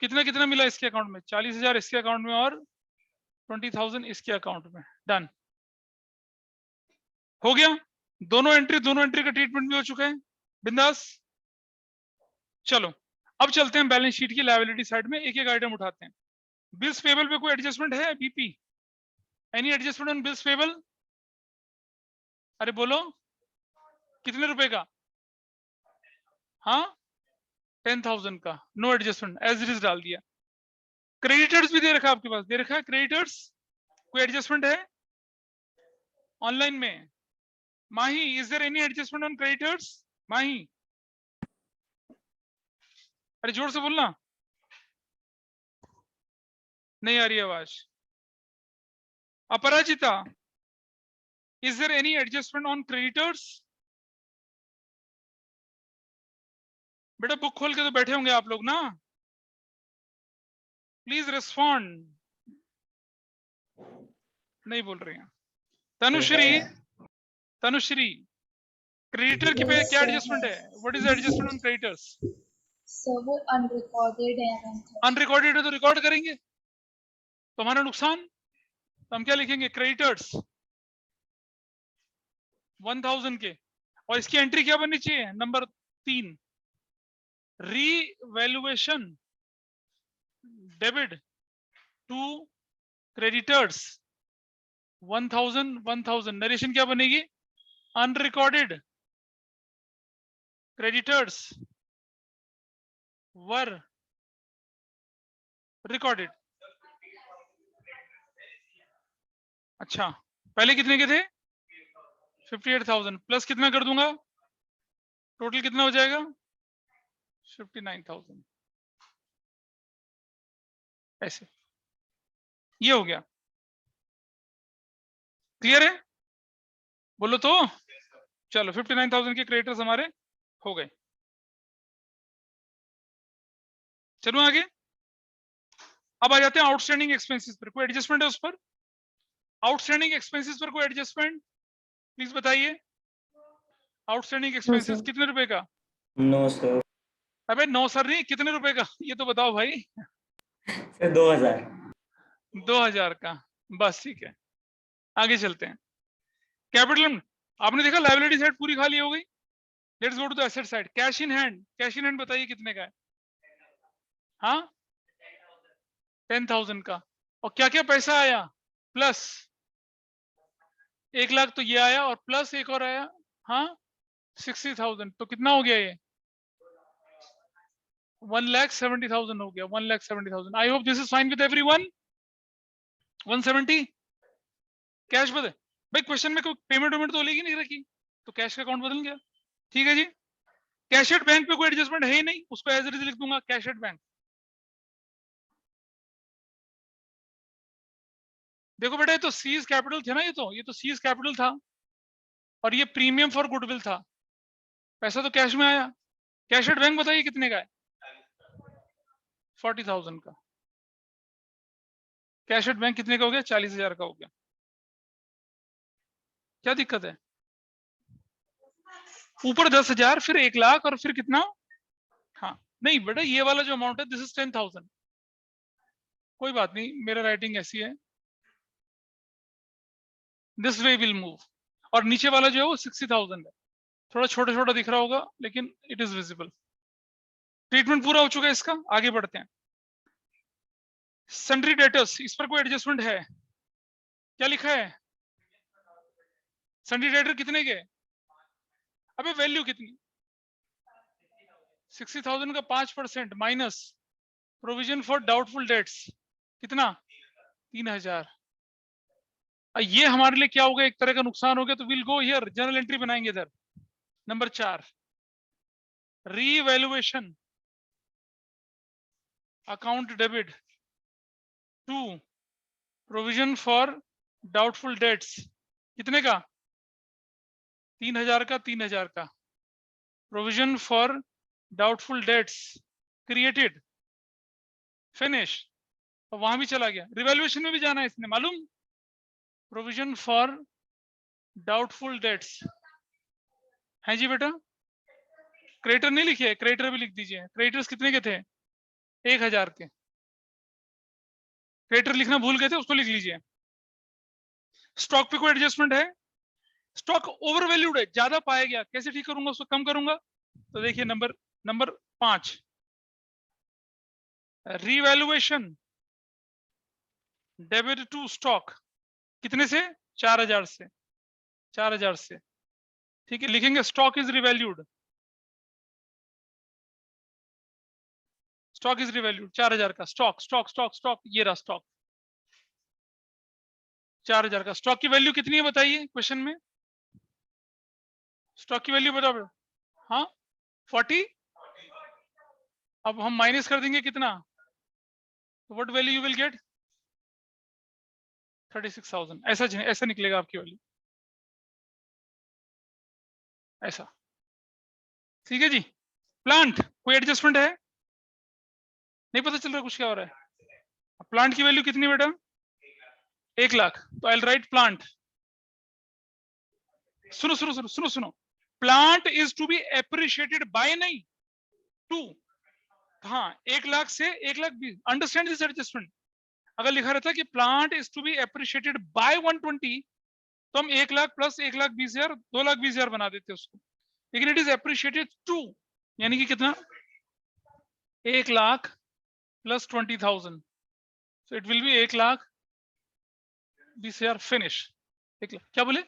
कितना कितना मिला इसके अकाउंट में? 40,000 इसके अकाउंट में और 20,000 इसके अकाउंट में। डन हो गया। दोनों एंट्री का ट्रीटमेंट भी हो चुका है, बिंदास। चलो अब चलते हैं बैलेंस शीट की लायबिलिटी साइड में, एक एक आइटम उठाते हैं। बिल्स पेबल पे कोई एडजस्टमेंट है? BP any adjustment on bills payable? अरे बोलो कितने रुपए का? हाँ 10,000 का, no adjustment, as it is डाल दिया। क्रेडिटर्स भी दे रखा है आपके पास, दे रखा है क्रेडिटर्स। कोई एडजस्टमेंट है ऑनलाइन में? Mahi is there any adjustment on creditors? Mahi अरे जोर से बोलना, नहीं आ रही आवाज। Aparajita is there any adjustment on creditors? बेटा बुक खोल के तो बैठे होंगे आप लोग ना, प्लीज रिस्पॉन्ड। नहीं बोल रहे हैं। तनुश्री, तनुश्री क्रेडिटर की पे क्या एडजस्टमेंट है? What is adjustment on creditors? Sir वो अनरिकॉर्डेड है। अनरिकॉर्डेड है तो रिकॉर्ड करेंगे, तो हमारा नुकसान। तो हम क्या लिखेंगे? क्रेडिटर्स 1,000 के, और इसकी एंट्री क्या बननी चाहिए? Number 3, revaluation debit to creditors 1,000 1,000। Narration क्या बनेगी? Unrecorded creditors were recorded. अच्छा पहले कितने के थे? 58,000 प्लस कितना कर दूंगा? टोटल कितना हो जाएगा? 59,000। ऐसे ये हो गया। क्लियर है? बोलो तो। चलो 59,000 के क्रेडिटर्स हमारे हो गए। चलो आगे। अब आ जाते हैं आउटस्टैंडिंग एक्सपेंसेस पर। कोई एडजस्टमेंट है उस पर? आउटस्टैंडिंग एक्सपेंसेस पर कोई एडजस्टमेंट प्लीज बताइए। आउटस्टैंडिंग एक्सपेंसेस कितने रुपए का? No sir. अबे 9 सर नहीं, कितने रुपए का ये तो बताओ भाई। सर 2,000। 2,000 का, बस ठीक है। आगे चलते हैं। कैपिटल आपने देखा लायबिलिटी साइड पूरी खाली हो गई। Let's go to the asset side. Cash in hand, cash in hand बताइए कितने का है? हाँ 10,000 का। और क्या क्या पैसा आया? प्लस 1 लाख तो ये आया और प्लस एक और आया, हाँ 60,000। तो कितना हो गया ये? 1,70,000 हो गया। 1,70,000। I hope this is fine with everyone. 170 cash बदल भाई, क्वेश्चन में कोई पेमेंट वेमेंट तो लेगी नहीं रखी, तो कैश का अकाउंट बदल गया। ठीक है जी। कैश एट बैंक पे कोई एडजस्टमेंट है ही नहीं, उसको एज इट इज लिख दूंगा कैश एट बैंक। देखो बेटा ये तो सीज कैपिटल थे ना, ये तो सीज कैपिटल था और ये प्रीमियम फॉर गुडविल था। पैसा तो कैश में आया। कैश एट बैंक बताइए कितने का है? 40,000 का। कैश एट बैंक कितने का हो गया? 40,000 का हो गया। क्या दिक्कत है? ऊपर 10,000 फिर 1 लाख और फिर कितना? हाँ नहीं बेटा ये वाला जो अमाउंट है दिस इज 10,000। कोई बात नहीं, मेरा राइटिंग ऐसी है, दिस वे विल मूव। और नीचे वाला जो है वो 60,000 है। थोड़ा छोटा छोटा दिख रहा होगा लेकिन इट इज विजिबल। ट्रीटमेंट पूरा हो चुका है इसका, आगे बढ़ते हैं। सन्ड्री डेटर्स, इस पर कोई एडजस्टमेंट है? क्या लिखा है? सन्ड्री डेटर कितने के? अबे वैल्यू कितनी? 60,000 का 5% minus provision for doubtful dates, कितना? 3,000। ये हमारे लिए क्या होगा, एक तरह का नुकसान हो गया, तो will go here, general entry बनाएंगे इधर। Number 4, revaluation account debit to provision for doubtful debts, कितने का? 3,000 का, 3,000 का। Provision for doubtful debts created, finish, और वहां भी चला गया। रिवैल्यूएशन में भी जाना है इसने, मालूम? प्रोविजन फॉर डाउटफुल डेट्स है जी बेटा। क्रेडिटर नहीं लिखे, क्रेडिटर भी लिख दीजिए। क्रेडिटर्स कितने के थे? 1,000 के। क्रेडिटर लिखना भूल गए थे, उसको लिख लीजिए। स्टॉक पे कोई एडजस्टमेंट है? स्टॉक ओवर वैल्यूड है, ज्यादा पाया गया, कैसे ठीक करूंगा उसको? कम करूंगा। तो देखिए number 5, revaluation debit to stock, कितने से? 4,000 से। 4,000 से, ठीक है। लिखेंगे stock is revalued, stock is revalued 4,000 का। स्टॉक स्टॉक स्टॉक स्टॉक, ये रहा स्टॉक 4,000 का। स्टॉक की वैल्यू कितनी है बताइए क्वेश्चन में? स्टॉक की वैल्यू बताओ। हाँ 40। अब हम माइनस कर देंगे कितना? What value you will get? 36,000। ऐसा निकलेगा आपकी वैल्यू, ऐसा, ठीक है जी। प्लांट कोई एडजस्टमेंट है? नहीं पता चल रहा कुछ क्या हो रहा है। प्लांट की वैल्यू कितनी बेटा? 1,00,000। तो आई विल राइट प्लांट। सुनो सुनो सुनो सुनो सुनो, plant is to be appreciated by, नहीं टू। हाँ 1,00,000 से 1,20,000, अंडरस्टैंड दिस एडजस्टमेंट। अगर लिखा रहता कि plant is to be appreciated by 120, तो हम 1,00,000 प्लस 1,20,000 2,20,000 बना देते उसको। लेकिन इट इज एप्रिशिएटेड टू, यानी कि कितना? 1,00,000 plus 20,000, so it will be 1,20,000 finish. 1,00,000 क्या बोले?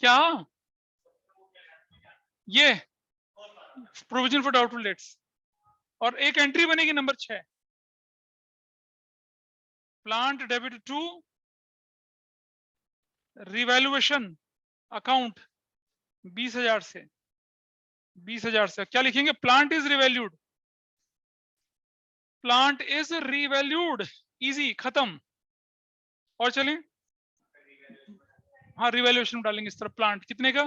क्या? ये प्रोविजन फॉर डाउटफुल डेट्स, और एक एंट्री बनेगी number 6, plant debit to revaluation account 20,000 से। 20,000 से क्या लिखेंगे? Plant is revalued, plant is revalued, easy, खत्म। और चलें, हाँ रिवैल्यूएशन डालेंगे इस तरह। प्लांट कितने का?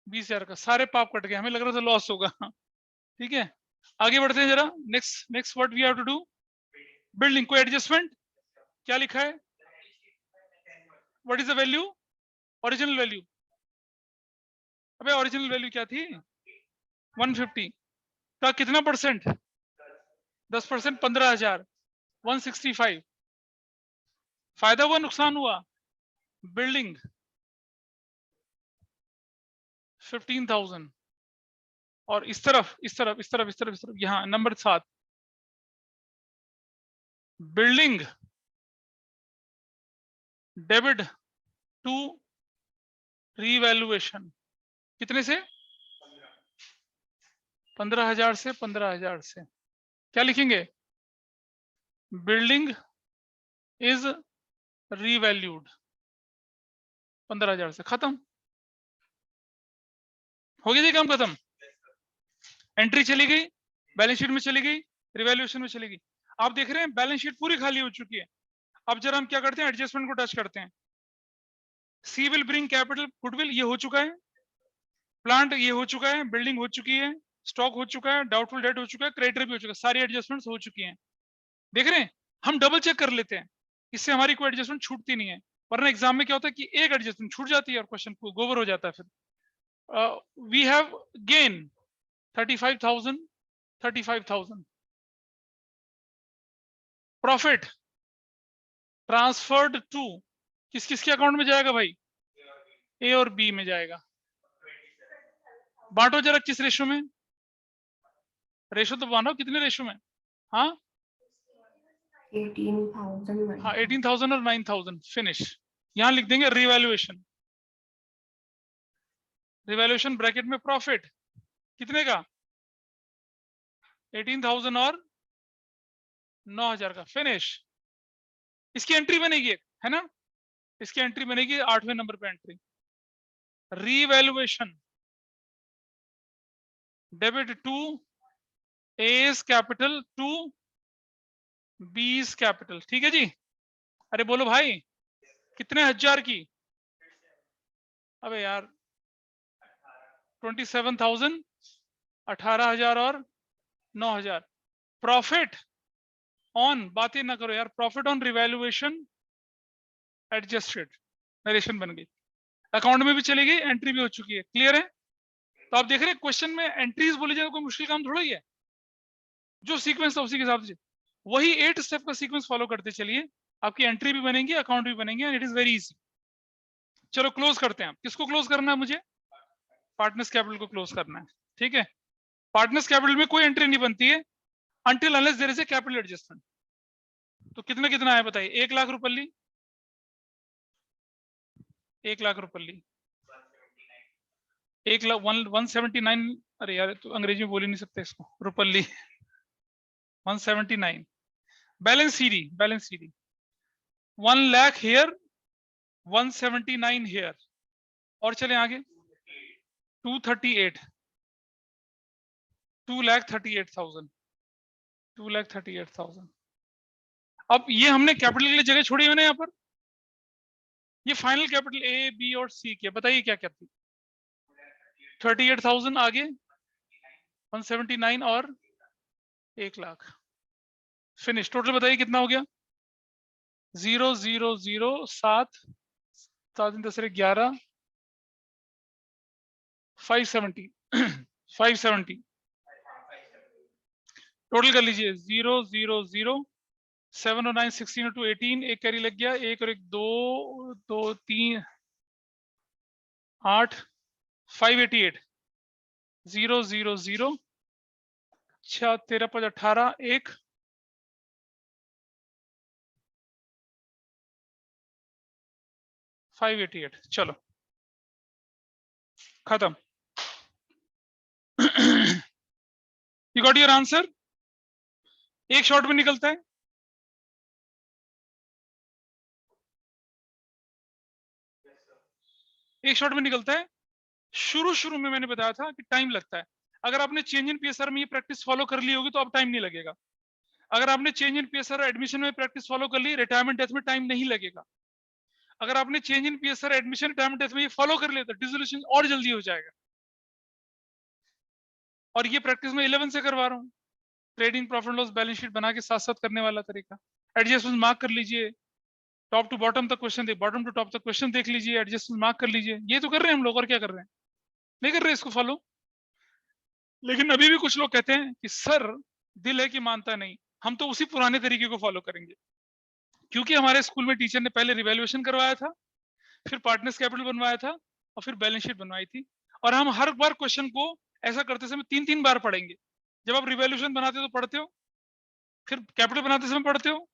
20,000 का। सारे पाप कट गए, हमें लग रहा था लॉस होगा। ठीक है, आगे बढ़ते हैं जरा। Next what we have to do? Building, कोई एडजस्टमेंट? क्या लिखा है? What is the value? Original value. अबे ओरिजिनल वैल्यू क्या थी? 150 का कितना परसेंट? 10%, 15,000, 165। फायदा हुआ नुकसान हुआ? बिल्डिंग 15,000, और इस तरफ यहाँ number 7, building debit to revaluation, कितने से? 15,000 से। 15,000 से क्या लिखेंगे? बिल्डिंग इज रीवैल्यूड 15,000 से। खत्म हो गया जी, काम खत्म। एंट्री चली गई, बैलेंस शीट में चली गई, रिवैल्यूएशन में चली गई। आप देख रहे हैं बैलेंस शीट पूरी खाली हो चुकी है। अब जरा हम क्या करते हैं, एडजस्टमेंट को टच करते हैं। सी विल ब्रिंग कैपिटल गुडविल, ये हो चुका है। प्लांट ये हो चुका है, बिल्डिंग हो चुकी है, स्टॉक हो चुका है, डाउटफुल डेट हो चुका है, क्रेडिटर भी हो चुका है। सारी एडजस्टमेंट्स हो चुकी हैं। देख रहे हैं, हम डबल चेक कर लेते हैं, इससे हमारी कोई एडजस्टमेंट छूटती नहीं है। वरना एग्जाम में क्या होता है कि एक एडजस्टमेंट छूट जाती है और क्वेश्चन को गोबर हो जाता है। फिर we have gain 35,000, 35,000। Profit transferred to, किस किस के अकाउंट में जाएगा भाई? ए और बी में जाएगा। बांटो जरा किस रेशो में? रेशो तो मानो कितने रेशो में? हाँ 18,000 हाँ 18,000 और 9,000 फिनिश। यहां लिख देंगे रिवैल्यूएशन। रिवैल्यूएशन ब्रैकेट में प्रॉफिट कितने का? 18,000 और 9,000 का फिनिश। इसकी एंट्री बनेगी एक, है ना? इसकी एंट्री बनेगी 8वें नंबर पे एंट्री। रिवैल्यूएशन डेबिट टू ए's कैपिटल टू बी's कैपिटल। ठीक है जी? अरे बोलो भाई कितने हजार की? अबे यार 27,000, 18,000 और 9,000। प्रॉफिट ऑन, बातें ना करो यार, profit on revaluation adjusted, narration बन गई, अकाउंट में भी चली गई, एंट्री भी हो चुकी है। क्लियर है? तो आप देख रहे हैं क्वेश्चन में एंट्रीज बोली जाए कोई मुश्किल काम थोड़ा ही है। जो सीक्वेंस था उसी के हिसाब से वही 8 स्टेप का सीक्वेंस फॉलो करते चलिए, आपकी एंट्री भी बनेगी, अकाउंट भी बनेंगे, and it is very easy. चलो क्लोज करते हैं। किसको क्लोज करना है? मुझे पार्टनर्स कैपिटल को क्लोज करना है। ठीक है? पार्टनर्स कैपिटल में कोई एंट्री नहीं बनती है until unless there is a capital adjustment। तो कितना कितना है बताइए? 1 लाख रुपए ली, 1 लाख रुपए ली, 1 लाख 179। अरे यार तो अंग्रेजी में बोल ही नहीं सकते इसको, रुपए ली 179। Balance CD, balance CD 1 lakh here, 179 here, और चले आगे 238, 2,38,000, 2,38,000। अब ये हमने कैपिटल के लिए जगह छोड़ी है ना यहाँ पर, ये फाइनल कैपिटल ए बी और सी के, बताइए क्या क्या थी? 38,000, आगे 179 और 1 लाख, फिनिश। टोटल बताइए कितना हो गया? 0 0 0 7 7 10 11 570 570। टोटल कर लीजिए 0 0 0 7 और 9 16 और 2 18, एक कैरी लग गया, एक और एक 2 2 3 8 588 0 0 0 6 13 5 18 1 588। चलो खत्म। You got your answer? एक शॉट में निकलता है। एक शॉट में निकलता है। शुरू में मैंने बताया था कि टाइम लगता है। अगर आपने चेंज इन पीएसआर में ये प्रैक्टिस फॉलो कर ली होगी तो अब टाइम नहीं लगेगा। अगर आपने चेंज इन पीएसआर एडमिशन में प्रैक्टिस फॉलो कर ली, रिटायरमेंट डेथ में टाइम नहीं लगेगा। अगर आपने change in PSR admission retirement death में ये फॉलो कर लिया तो डिसोल्यूशन और जल्दी हो जाएगा। और ये प्रैक्टिस में 11 से करवा रहा हूँ। Trading profit loss balance sheet बना के साथ साथ करने वाला तरीका। एडजस्टमेंट मार्क कर लीजिए, टॉप टू बॉटम तक क्वेश्चन देख, बॉटम टू टॉप तक क्वेश्चन देख लीजिए, एडजस्टमेंट मार्क कर लीजिए। ये तो कर रहे हैं हम लोग, और क्या कर रहे हैं? नहीं कर रहे इसको फॉलो। लेकिन अभी भी कुछ लोग कहते हैं कि सर दिल है कि मानता नहीं। हम तो उसी पुराने तरीके को फॉलो करेंगे, क्योंकि हमारे स्कूल में टीचर ने पहले रिवैल्यूएशन करवाया था, फिर पार्टनर्स कैपिटल बनवाया था, और फिर बैलेंस शीट बनवाई थी। और हम हर बार क्वेश्चन को ऐसा करते समय 3-3 बार पढ़ेंगे। जब आप रिवैल्यूएशन बनाते हो तो पढ़ते हो, फिर कैपिटल बनाते समय पढ़ते हो,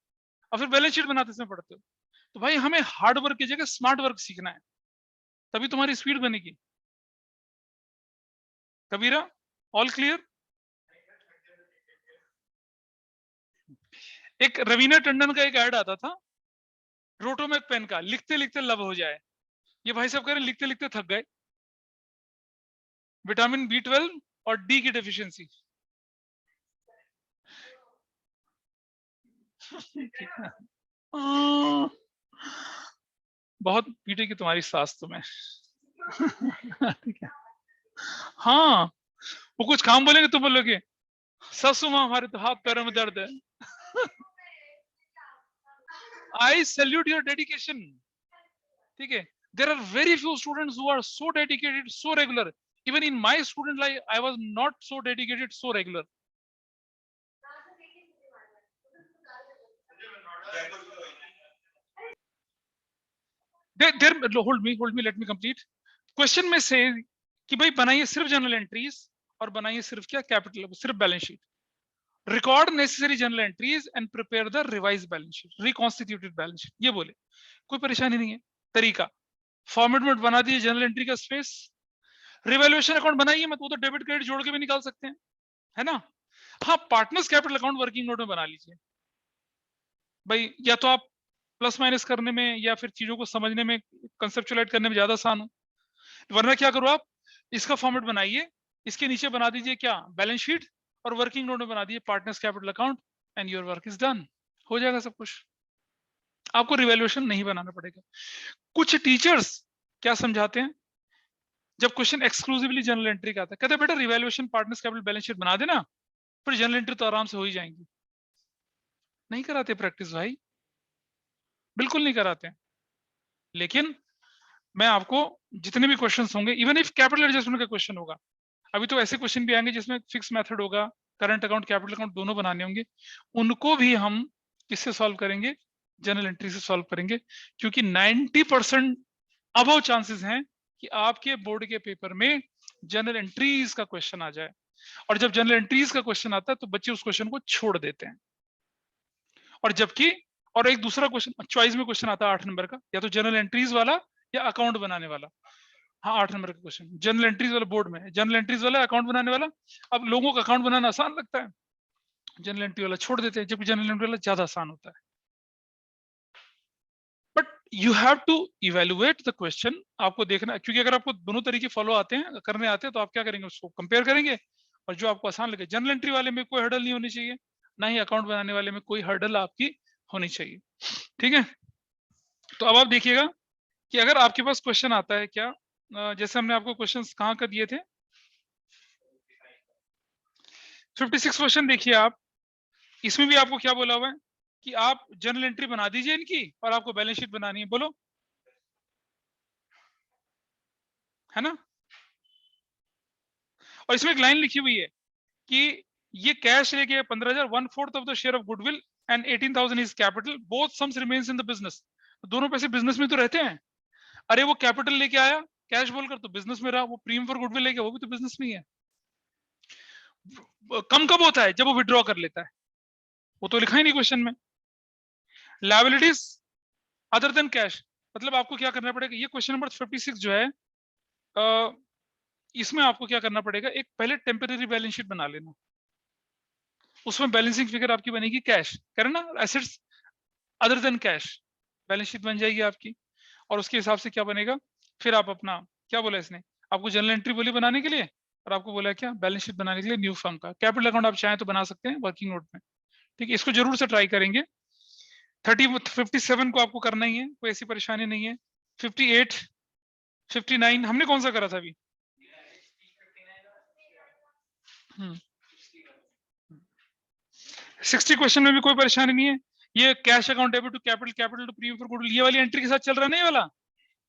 और फिर बैलेंस शीट बनाते समय पढ़ते हो। तो भाई हमें हार्ड वर्क की जगह स्मार्ट वर्क सीखना है, तभी तुम्हारी स्पीड बनेगी। कबीरा, ऑल क्लियर? एक रवीना टंडन का एक ऐड आता था रोटोमैक पेन का, लिखते लिखते लब हो जाए। ये भाई साहब कह रहे हैं लिखते लिखते थक गए। विटामिन B12 और डी की डेफिशिएंसी। बहुत पीटे की तुम्हारी सास तुम्हें। ठीक है? हाँ, वो कुछ काम बोलेंगे तो बोलोगे सासू माँ हमारे तो हाथ पैरों में दर्द है। I salute your dedication. ठीक है? There are very few students who are so dedicated, so regular. Even in my student life, I was not so dedicated, so regular. Hold me, let me complete. Question में से कि भाई बनाइए सिर्फ general entries और बनाइए सिर्फ क्या, कैपिटल, सिर्फ balance sheet. Record necessary general entries and prepare the revise balance sheet, reconstituted balance sheet, ये बोले, कोई परेशानी नहीं है। तरीका, फॉर्मेट में बना दिए जनरल एंट्री का स्पेस, रिवैल्यूएशन अकाउंट बनाइए मत, वो तो डेबिट क्रेडिट जोड़ के भी निकाल सकते हैं, है ना। हाँ, partners capital account working note में बना लीजिए भाई, या तो आप प्लस माइनस करने में या फिर चीजों को समझने में, कंसेप्चुलाइज करने में ज्यादा आसान हो। वरना क्या करो आप, इसका फॉर्मेट बनाइए, इसके नीचे बना दीजिए क्या, बैलेंस शीट, और वर्किंग नोट में बना दीजिए partners capital account, and your work is done, हो जाएगा सब कुछ। आपको रिवैल्यूएशन नहीं बनाना पड़ेगा। कुछ टीचर्स क्या समझाते हैं, जब क्वेश्चन एक्सक्लूसिवली जनरल एंट्री का आता है, कहते हैं बेटा revaluation partners capital balance sheet बना देना, फिर जनरल एंट्री तो आराम से हो ही जाएंगी। नहीं कराते प्रैक्टिस भाई, बिल्कुल नहीं कराते हैं। लेकिन मैं आपको जितने भी क्वेश्चंस होंगे, इवन इफ कैपिटल एडजस्टमेंट का क्वेश्चन होगा, अभी तो ऐसे क्वेश्चन भी आएंगे जिसमें फिक्स मेथड होगा, करंट अकाउंट कैपिटल अकाउंट दोनों बनाने होंगे, उनको भी हम किससे सॉल्व करेंगे, जनरल एंट्री से सॉल्व करेंगे, क्योंकि 90% अबव चांसेस हैं कि आपके बोर्ड के पेपर में जनरल एंट्रीज का क्वेश्चन आ जाए। और जब जनरल एंट्रीज का क्वेश्चन आता है तो बच्चे उस क्वेश्चन को छोड़ देते हैं। और जबकि और एक दूसरा क्वेश्चन चॉइस में क्वेश्चन आता है 8 नंबर का, या तो जनरल एंट्रीज वाला या अकाउंट बनाने वाला। हाँ, 8 नंबर का क्वेश्चन जनरल एंट्रीज वाला बोर्ड में है, जनरल एंट्रीज वाला अकाउंट बनाने वाला। अब लोगों का अकाउंट बनाना आसान लगता है, जनरल एंट्री वाला छोड़ देते हैं, जबकि जनरल एंट्री वाला ज्यादा आसान होता है। But you have to evaluate the question, आपको देखना, क्योंकि अगर आपको दोनों तरीके फॉलो आते हैं, करने आते हैं, तो आप क्या करेंगे, उसको कंपेयर करेंगे, और जो आपको आसान लगे, जनरल एंट्री वाले में कोई हर्डल नहीं होनी चाहिए, ना ही अकाउंट बनाने वाले में कोई हर्डल आपकी होनी चाहिए। ठीक है, तो अब आप देखिएगा कि अगर आपके पास क्वेश्चन आता है क्या, जैसे हमने आपको क्वेश्चंस कहाँ का दिए थे, 56 क्वेश्चन देखिए आप, इसमें भी आपको क्या बोला हुआ है कि आप जनरल एंट्री बना दीजिए इनकी, और आपको बैलेंस शीट बनानी है, बोलो, है ना। और इसमें एक लाइन लिखी हुई है कि ये कैश लेके 15,000, 1/4 of the share of goodwill and 18,000 is capital, both sums remains in the business. दोनों पैसे बिजनेस में तो रहते हैं। अरे वो कैपिटल लेके आया कैश बोलकर तो बिजनेस में रहा, वो प्रीमियम फॉर गुडविल लेके वो भी तो बिजनेस में ही है। कम कब होता है, जब वो विड्रॉ कर लेता है, वो तो लिखा ही नहीं क्वेश्चन में। लायबिलिटीज अदर देन कैश, मतलब आपको क्या करना पड़ेगा, ये क्वेश्चन नंबर 56 जो है, इसमें आपको क्या करना पड़ेगा, एक पहले टेम्पररी बैलेंस शीट बना लेना, उसमें बैलेंसिंग फिगर आपकी बनेगी कैश, करें ना, assets other than cash, balance sheet बन जाएगी आपकी। और उसके हिसाब से क्या बनेगा, फिर आप अपना, क्या बोला इसने, आपको जनरल एंट्री बोली बनाने के लिए, और आपको बोला क्या, बैलेंस शीट बनाने के लिए न्यू फर्म का कैपिटल अकाउंट आप चाहें तो बना सकते हैं वर्किंग नोट में। ठीक है, इसको जरूर से ट्राई करेंगे। 57 को आपको करना ही है, कोई ऐसी परेशानी नहीं है। 58, 59 हमने कौन सा करा था अभी, 60 क्वेश्चन में भी कोई परेशानी नहीं है। ये cash account debit to capital, capital to premium for goodwill, ये वाली एंट्री के साथ चल रहा है, नहीं वाला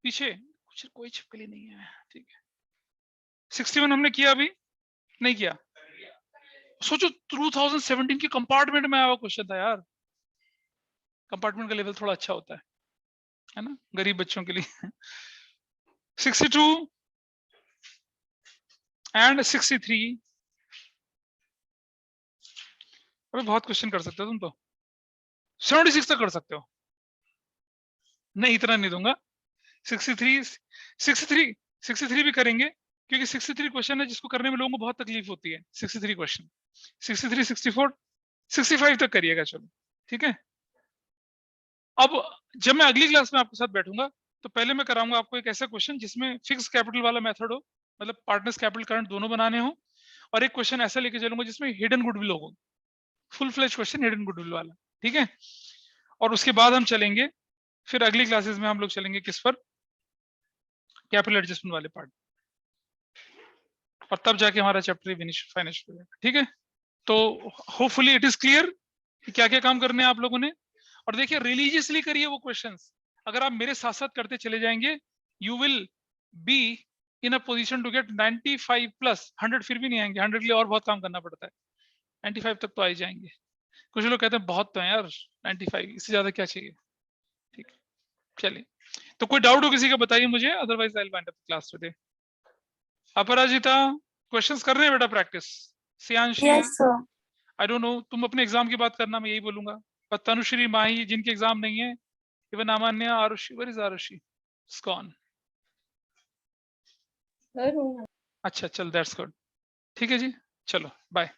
पीछे कुछ कोई छिपकली नहीं है। ठीक है, 61 हमने किया, अभी नहीं किया। सोचो 2017 के कंपार्टमेंट में आया हुआ क्वेश्चन था यार, कंपार्टमेंट का लेवल थोड़ा अच्छा होता है ना, गरीब बच्चों के लिए। 62 एंड 63, अबे बहुत क्वेश्चन कर सकते हो तुम तो, 76 तक कर सकते हो, नहीं इतना नहीं दूंगा। 63 भी करेंगे, क्योंकि 63 क्वेश्चन है जिसको करने में लोगों को बहुत तकलीफ होती है। 63 क्वेश्चन, 63, 64, 65 तक करिएगा, चलो ठीक है। अब जब मैं अगली क्लास में आपके साथ बैठूंगा तो पहले मैं कराऊंगा आपको एक ऐसा क्वेश्चन जिसमें फिक्स कैपिटल वाला मेथड हो, मतलब पार्टनर्स कैपिटल करंट दोनों बनाने हो, और एक क्वेश्चन ऐसा लेके चलूंगा जिसमें हिडन गुडविल होगा, full fledge question hidden goodwill वाला, ठीक है। और उसके बाद हम चलेंगे, फिर अगली क्लासेस में हम लोग चलेंगे किस पर, कैपिटल एडजस्टमेंट वाले पार्ट, और तब जाके हमारा चैप्टर फिनिश हो जाएगा, ठीक है। तो होपफुली इट इज क्लियर कि क्या क्या काम करने हैं आप लोगों ने। और देखिए रिलीजियसली करिए वो क्वेश्चंस, अगर आप मेरे साथ साथ करते चले जाएंगे, you will be in a position to get 95 plus. 100 फिर भी नहीं आएंगे, 100 के लिए और बहुत काम करना पड़ता है, 95 तक तो आ ही जाएंगे। कुछ लोग कहते हैं बहुत तो है यार 95, इससे ज्यादा क्या चाहिए, ठीक है। चलिए, तो कोई डाउट हो किसी का बताइए मुझे, otherwise I will wind up class today. Aparajita, questions कर रहे हैं बेटा practice? Siyanshi, Yes, sir. I don't know, तुम अपने एग्जाम की बात करना, मैं यही बोलूंगा। पर तनुश्री, माही जिनके एग्जाम नहीं है, even Amanya, Arushi, where is Arushi? स्कॉन। अच्छा चल, दैट्स गुड। ठीक है जी, चलो बाय।